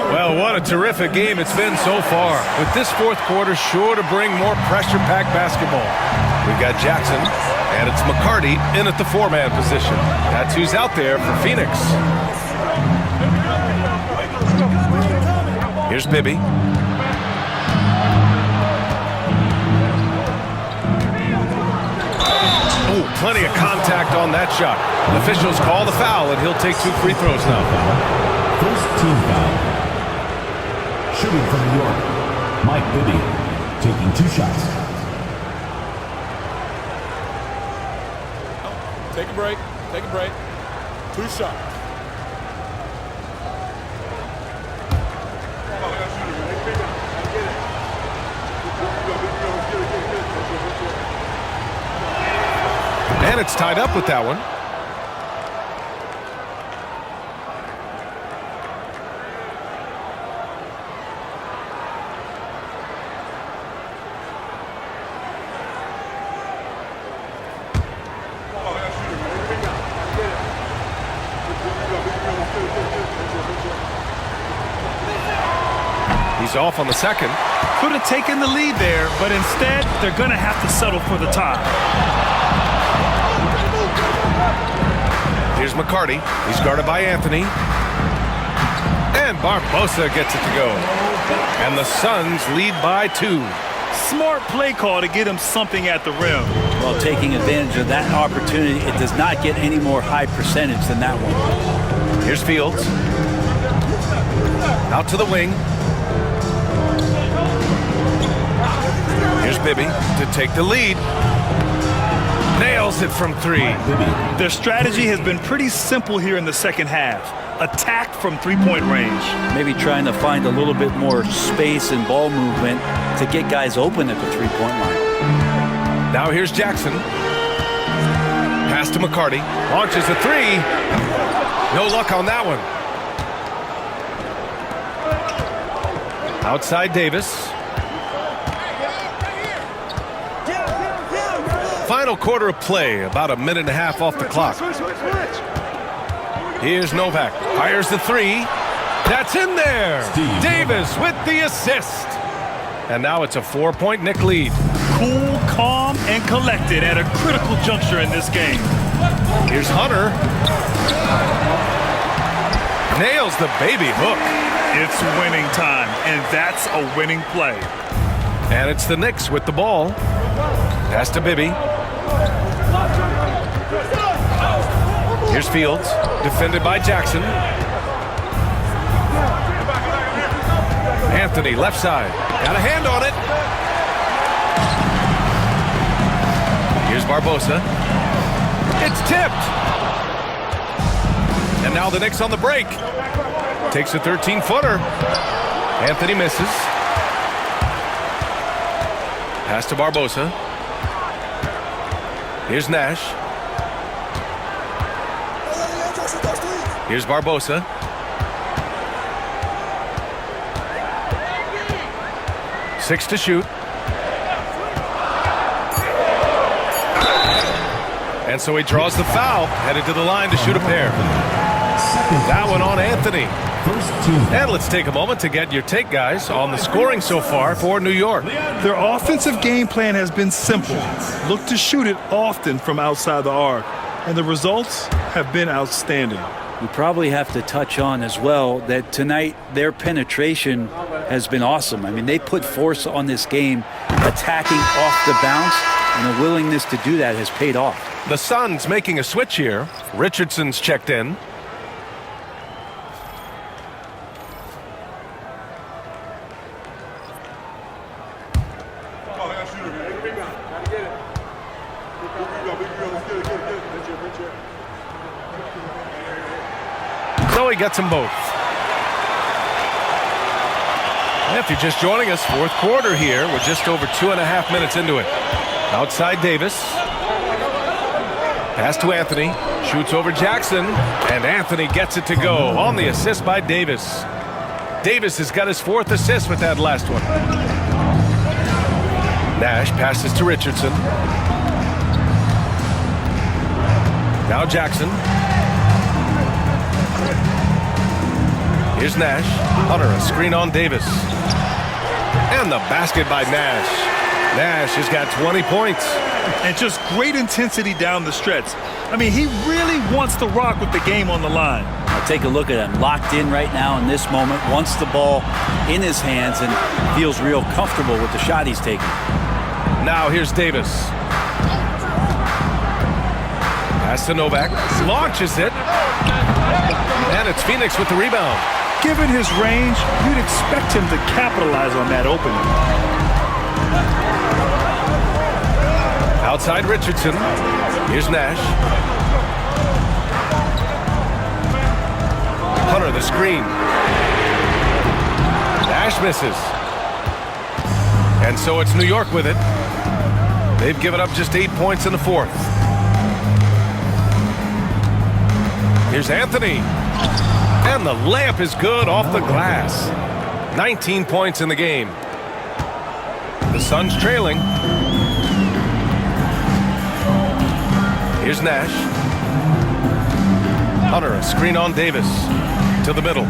Well, what a terrific game it's been so far. With this fourth quarter sure to bring more pressure-packed basketball. We've got Jackson, and it's McCarty in at the 4-man position. That's who's out there for Phoenix. Here's Bibby. Oh, plenty of contact on that shot. Officials call the foul, and he'll take 2 free throws now. First team foul. Shooting from New York, Mike Bibby, taking 2 shots. Take a break. Take a break. 2 shots. And it's tied up with that one. He's off on the second. Could have taken the lead there, but instead they're going to have to settle for the tie. Here's McCarty. He's guarded by Anthony. And Barbosa gets it to go. And the Suns lead by 2. Smart play call to get him something at the rim. Well, taking advantage of that opportunity, it does not get any more high percentage than that one. Here's Fields. Out to the wing. Here's Bibby to take the lead. Nails nails it from 3. Their strategy has been pretty simple here in the second half. Attack from three-point range. Maybe trying to find a little bit more space and ball movement to get guys open at the three-point line. Now here's Jackson. Pass to McCarty. Launches a 3. No luck on that one. Outside Davis. Final quarter of play, about a minute and a half off the clock. Here's Novak, fires the 3. That's in there. Davis with the assist. And now it's a 4-point Knick lead. Cool, calm, and collected at a critical juncture in this game. Here's Hunter. Nails the baby hook. It's winning time, and that's a winning play. And it's the Knicks with the ball. Pass to Bibby. Here's Fields, defended by Jackson. Anthony, left side. Got a hand on it. Here's Barbosa. It's tipped. And now the Knicks on the break. Takes a 13-footer. Anthony misses. Pass to Barbosa. Here's Nash. Here's Barbosa. Six to shoot. And so he draws the foul, headed to the line to shoot a pair. That one on Anthony. And let's take a moment to get your take, guys, on the scoring so far for New York. Their offensive game plan has been simple. Look to shoot it often from outside the arc. And the results have been outstanding. We probably have to touch on as well that tonight their penetration has been awesome. I mean, they put force on this game, attacking off the bounce, and the willingness to do that has paid off. The Suns making a switch here. Richardson's checked in. So he gets them both. And if you're just joining us, fourth quarter here. We're just over 2.5 minutes into it. Outside Davis. Pass to Anthony. Shoots over Jackson. And Anthony gets it to go on the assist by Davis. Davis has got his 4th assist with that last one. Nash passes to Richardson. Now Jackson. Here's Nash. Hunter, a screen on Davis. And the basket by Nash. Nash has got 20 points. And just great intensity down the stretch. I mean, he really wants to rock with the game on the line. Now take a look at him. Locked in right now in this moment. Wants the ball in his hands and feels real comfortable with the shot he's taking. Now here's Davis. Pass to Novak. Launches it. And it's Phoenix with the rebound. Given his range, you'd expect him to capitalize on that opening. Outside Richardson. Here's Nash. Hunter, the screen. Nash misses. And so it's New York with it. They've given up just 8 points in the 4th. Here's Anthony. And the layup is good off the glass. 19 points in the game. The Suns trailing. Here's Nash. Hunter, a screen on Davis. To the middle.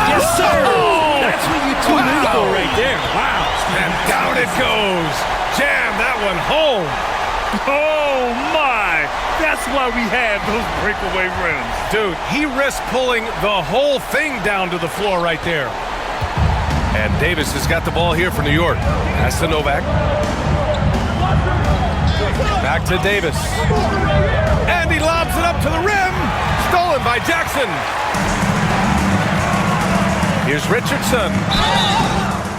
Yes, sir! That's what you tuned in for right there. Wow. And down it goes. Jam that one home. Oh, my! That's why we have those breakaway rims. Dude, he risked pulling the whole thing down to the floor right there. And Davis has got the ball here for New York. Pass to Novak. Back to Davis. And he lobs it up to the rim. Stolen by Jackson. Here's Richardson.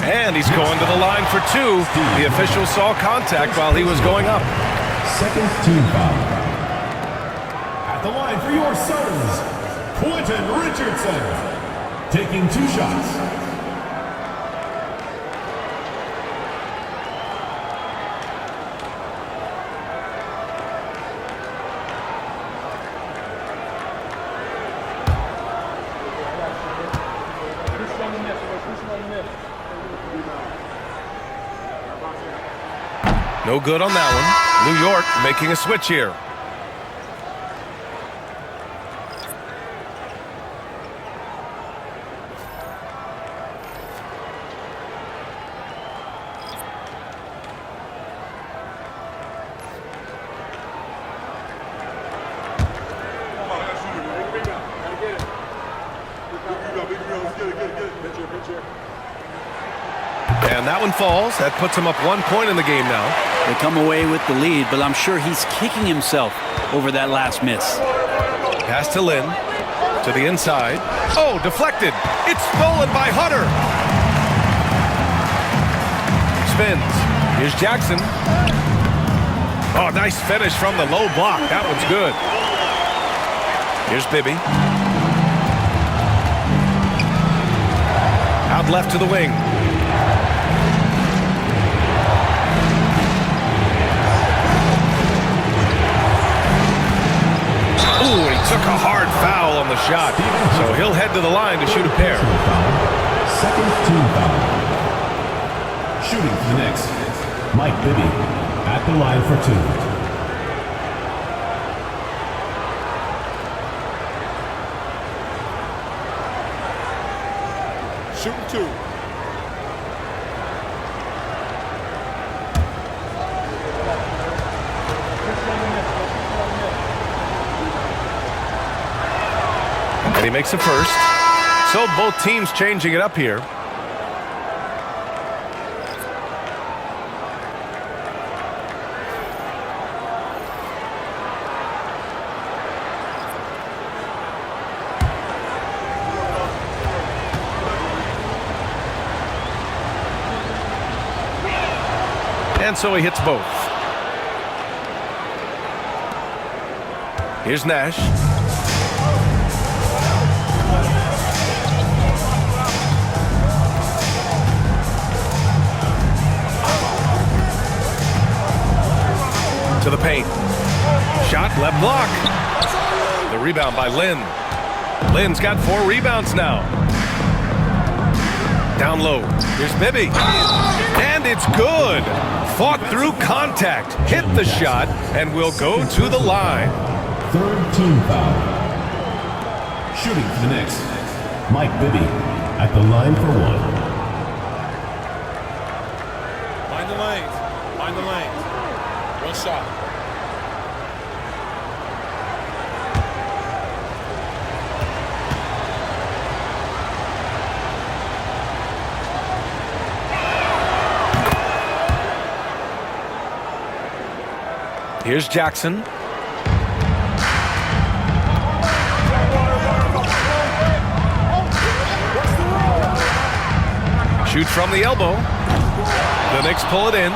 And he's going to the line for 2. The official saw contact while he was going up. Second team foul. At the line for your Suns, Quentin Richardson, taking 2 shots. No good on that one. New York making a switch here. And that one falls. That puts him up 1 point in the game now. They come away with the lead, but I'm sure he's kicking himself over that last miss. Pass to Lynn. To the inside. Oh, deflected. It's stolen by Hunter. Spins. Here's Jackson. Oh, nice finish from the low block. That one's good. Here's Bibby. Out left to the wing. Ooh, he took a hard foul on the shot. So he'll head to the line to shoot a pair. Second team foul. Shooting for the Knicks, Mike Bibby at the line for 2. Shooting 2. And he makes a first. So both teams changing it up here. And so he hits both. Here's Nash. To the paint. Shot, left block. The rebound by Lynn. Lynn's got 4 rebounds now. Down low. Here's Bibby. And it's good. Fought through contact. Hit the shot and will go to the line. Third team foul. Shooting for the Knicks, Mike Bibby at the line for 1. Mind the lanes. Mind the lanes. 1 shot. Here's Jackson. Shoot from the elbow. The Knicks pull it in.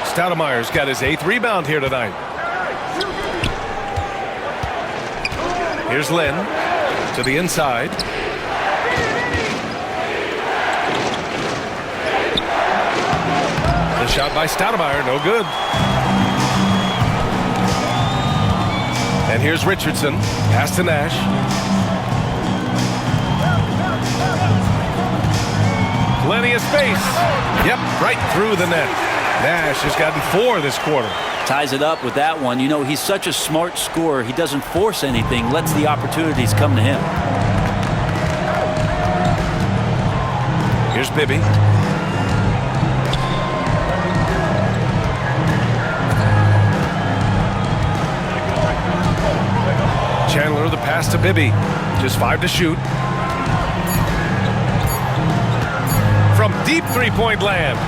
Stoudemire's got his 8th rebound here tonight. Here's Lynn to the inside. The shot by Stoudemire, no good. And here's Richardson. Pass to Nash. Plenty of space. Yep, right through the net. Nash has gotten 4 this quarter. Ties it up with that one. You know, he's such a smart scorer. He doesn't force anything, lets the opportunities come to him. Here's Bibby. Chandler, the pass to Bibby. Just 5 to shoot. From deep three-point land.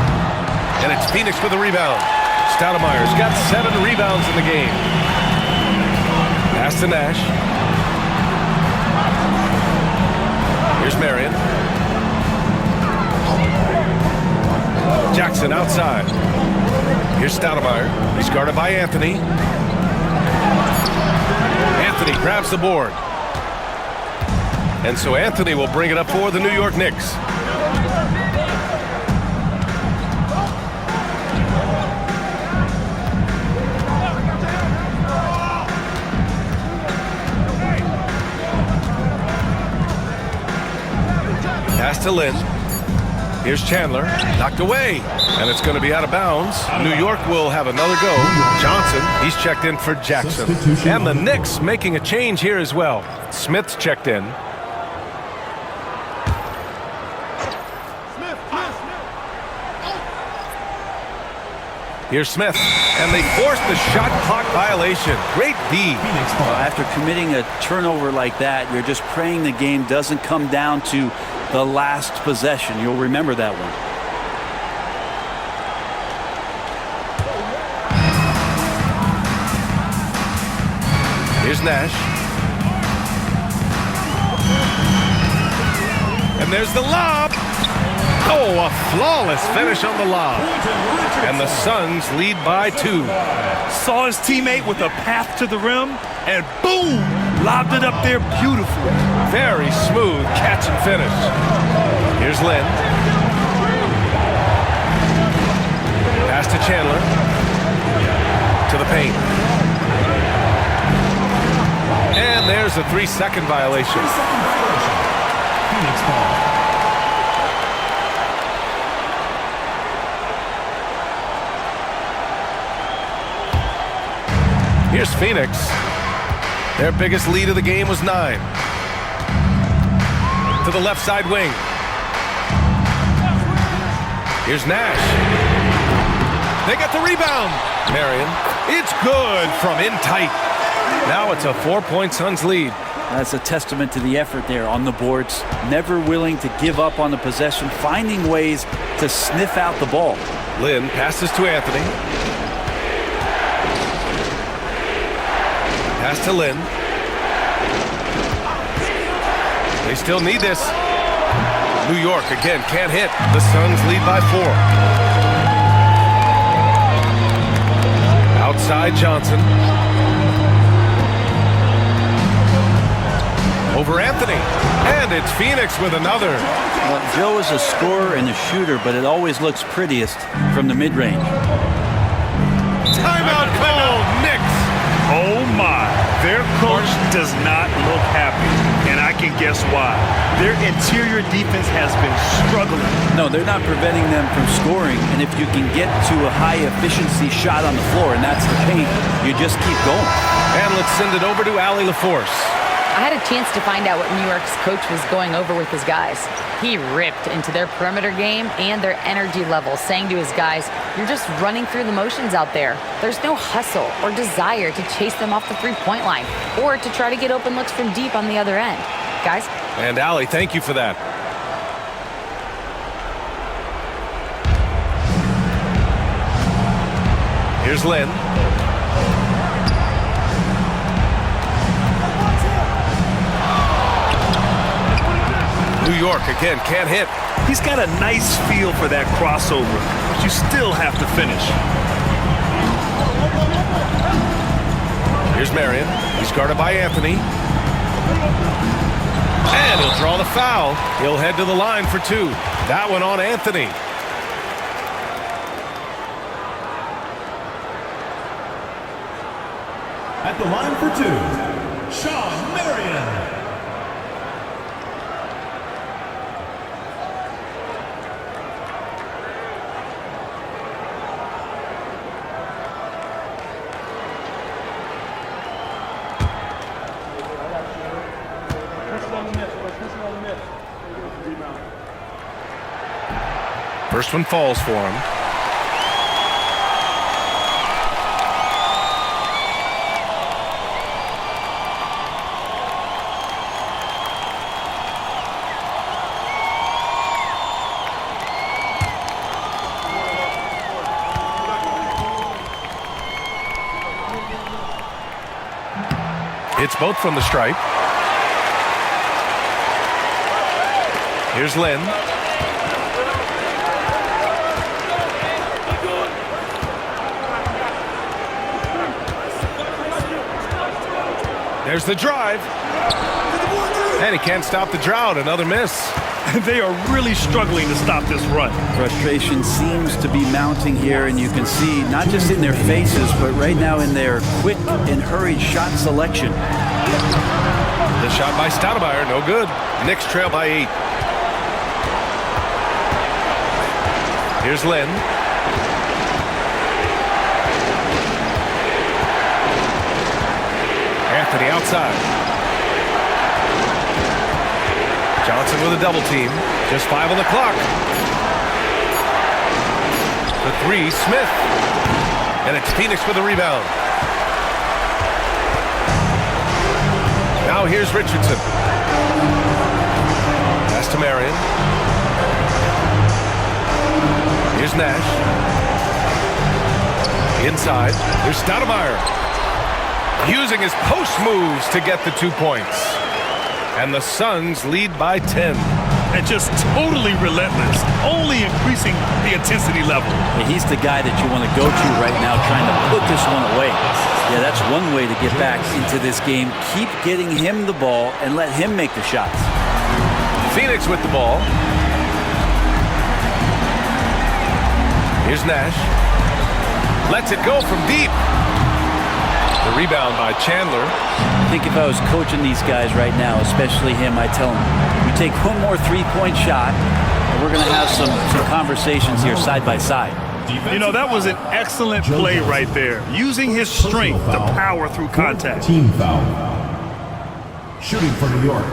And it's Phoenix with the rebound. Stoudemire's got 7 rebounds in the game. Pass to Nash. Here's Marion. Jackson outside. Here's Stoudemire. He's guarded by Anthony. Anthony grabs the board. And so Anthony will bring it up for the New York Knicks. Pass to Lynn. Here's Chandler. Knocked away. And it's going to be out of bounds. New York will have another go. Johnson, he's checked in for Jackson. And the Knicks making a change here as well. Smith's checked in. Here's Smith, and they forced the shot clock violation. Great D. After committing a turnover like that, you're just praying the game doesn't come down to the last possession. You'll remember that one. Here's Nash. And there's the lob. Oh, a flawless finish on the lob. And the Suns lead by 2. Saw his teammate with a path to the rim, and boom, lobbed it up there beautifully. Very smooth catch and finish. Here's Lynn. Pass to Chandler. To the paint. And there's a 3-second violation. Phoenix ball. Here's Phoenix. Their biggest lead of the game was 9. To the left side wing. Here's Nash. They got the rebound. Marion. It's good from in tight. Now it's a 4-point Suns lead. That's a testament to the effort there on the boards. Never willing to give up on the possession, finding ways to sniff out the ball. Lynn passes to Anthony. Pass to Lynn. They still need this. New York again can't hit. The Suns lead by 4. Outside Johnson. Over Anthony. And it's Phoenix with another. Well, Joe is a scorer and a shooter, but it always looks prettiest from the mid-range. Timeout call, Knicks. Oh my, their coach does not look happy, and I can guess why. Their interior defense has been struggling. No, they're not preventing them from scoring, and if you can get to a high-efficiency shot on the floor, and that's the paint, you just keep going. And let's send it over to Allie LaForce. I had a chance to find out what New York's coach was going over with his guys. He ripped into their perimeter game and their energy level, saying to his guys, you're just running through the motions out there. There's no hustle or desire to chase them off the three-point line or to try to get open looks from deep on the other end. Guys? And Allie, thank you for that. Here's Lynn. New York again can't hit. He's got a nice feel for that crossover, but you still have to finish. Here's Marion. He's guarded by Anthony. And he'll draw the foul. He'll head to the line for 2. That one on Anthony. At the line for 2, Sean Marion. First one falls for him. It's both from the stripe. Here's Lynn. There's the drive. And he can't stop the drought. Another miss. They are really struggling to stop this run. Frustration seems to be mounting here, and you can see not just in their faces, but right now in their quick and hurried shot selection. The shot by Stoudemire, no good. Knicks trail by 8. Here's Lynn. Anthony outside. Johnson with a double team. Just 5 on the clock. The 3, Smith. And it's Phoenix with a rebound. Now here's Richardson. Pass to Marion. Here's Nash. Inside. There's Stoudemire. Using his post moves to get the 2 points. And the Suns lead by 10. And just totally relentless, only increasing the intensity level. And he's the guy that you want to go to right now, trying to put this one away. Yeah, that's one way to get back into this game. Keep getting him the ball and let him make the shots. Phoenix with the ball. Here's Nash. Lets it go from deep. The rebound by Chandler. I think if I was coaching these guys right now, especially him, I tell him, we take one more 3-point shot, and we're going to have some conversations here side by side. You know, that was an excellent play right there. Using his strength to power through contact. Team foul. Shooting for New York,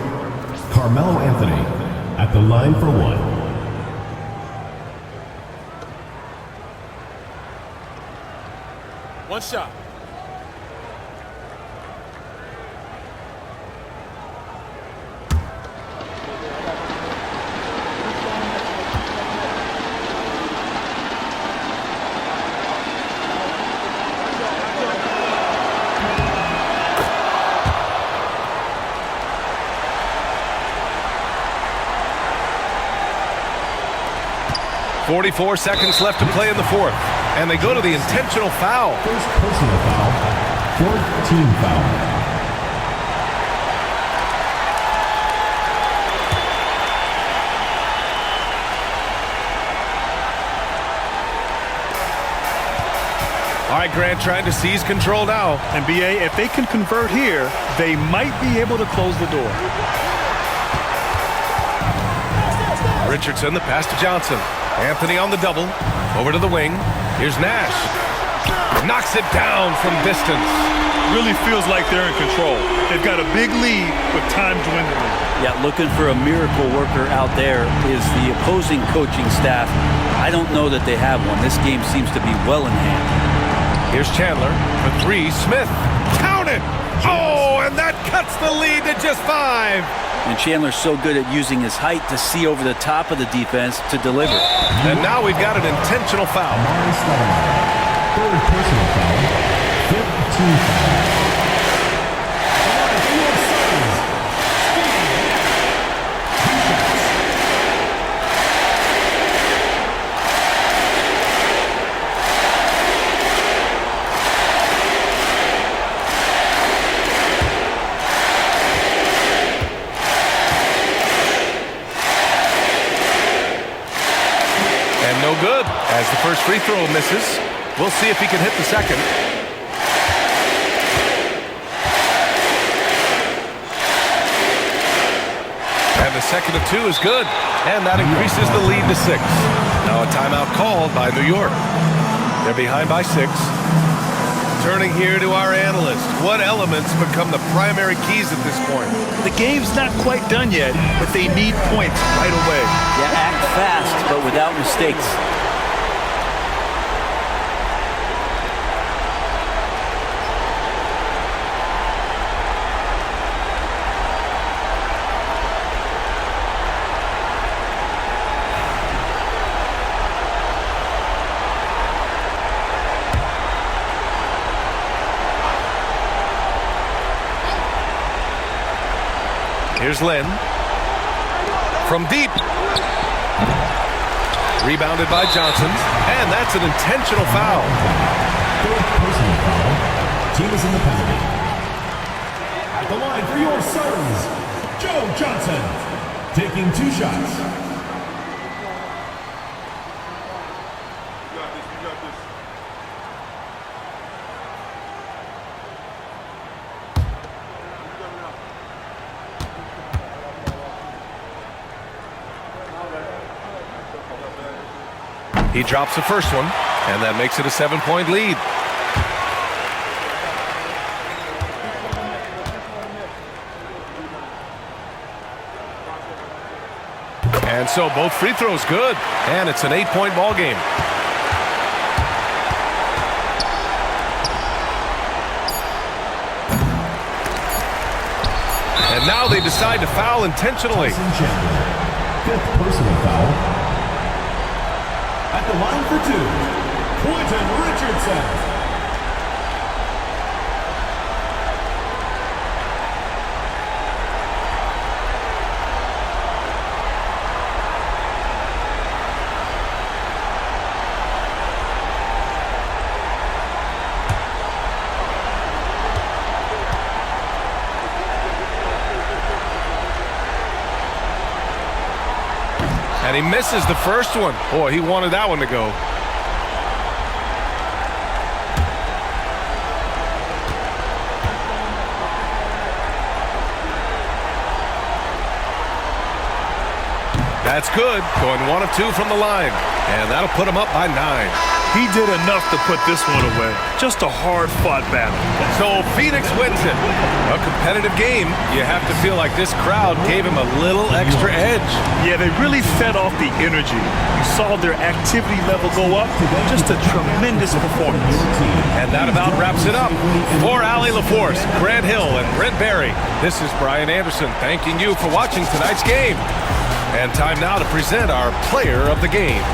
Carmelo Anthony at the line for 1. One shot. .44 seconds left to play in the 4th. And they go to the intentional foul. First personal foul, 4th team foul. All right, Grant trying to seize control now. NBA, if they can convert here, they might be able to close the door. Richardson, the pass to Johnson. Anthony on the double. Over to the wing. Here's Nash. Knocks it down from distance. Really feels like they're in control. They've got a big lead with time dwindling. Yeah, looking for a miracle worker out there is the opposing coaching staff. I don't know that they have one. This game seems to be well in hand. Here's Chandler for 3. Smith. Count it! Oh, and that cuts the lead to just 5. And Chandler's so good at using his height to see over the top of the defense to deliver. And now we've got an intentional foul. Third personal foul, 5th team foul. No good as the first free throw misses. We'll see if he can hit the second. And the second of 2 is good. And that increases the lead to 6. Now a timeout called by New York. They're behind by 6. Turning here to our analyst. What elements become the primary keys at this point? The game's not quite done yet, but they need points right away. Yeah, act fast, but without mistakes. Here's Lynn. From deep. Rebounded by Johnson. And that's an intentional foul. Third personal foul. Team is in the penalty. At At the line for your Suns, Joe Johnson. Taking 2 shots. He drops the first one, and that makes it a 7-point lead. And so both free throws good, and it's an 8-point ball game. And now they decide to foul intentionally. 5th personal foul. At the line for 2, Quentin Richardson. And he misses the first one. Boy, he wanted that one to go. That's good. Going 1 of 2 from the line. And that'll put him up by 9. He did enough to put this one away. Just a hard-fought battle. So Phoenix wins it. A competitive game. You have to feel like this crowd gave him a little extra edge. Yeah, they really fed off the energy. You saw their activity level go up. Just a tremendous performance. And that about wraps it up. For Allie LaForce, Grant Hill, and Brent Barry, this is Brian Anderson thanking you for watching tonight's game. And time now to present our player of the game.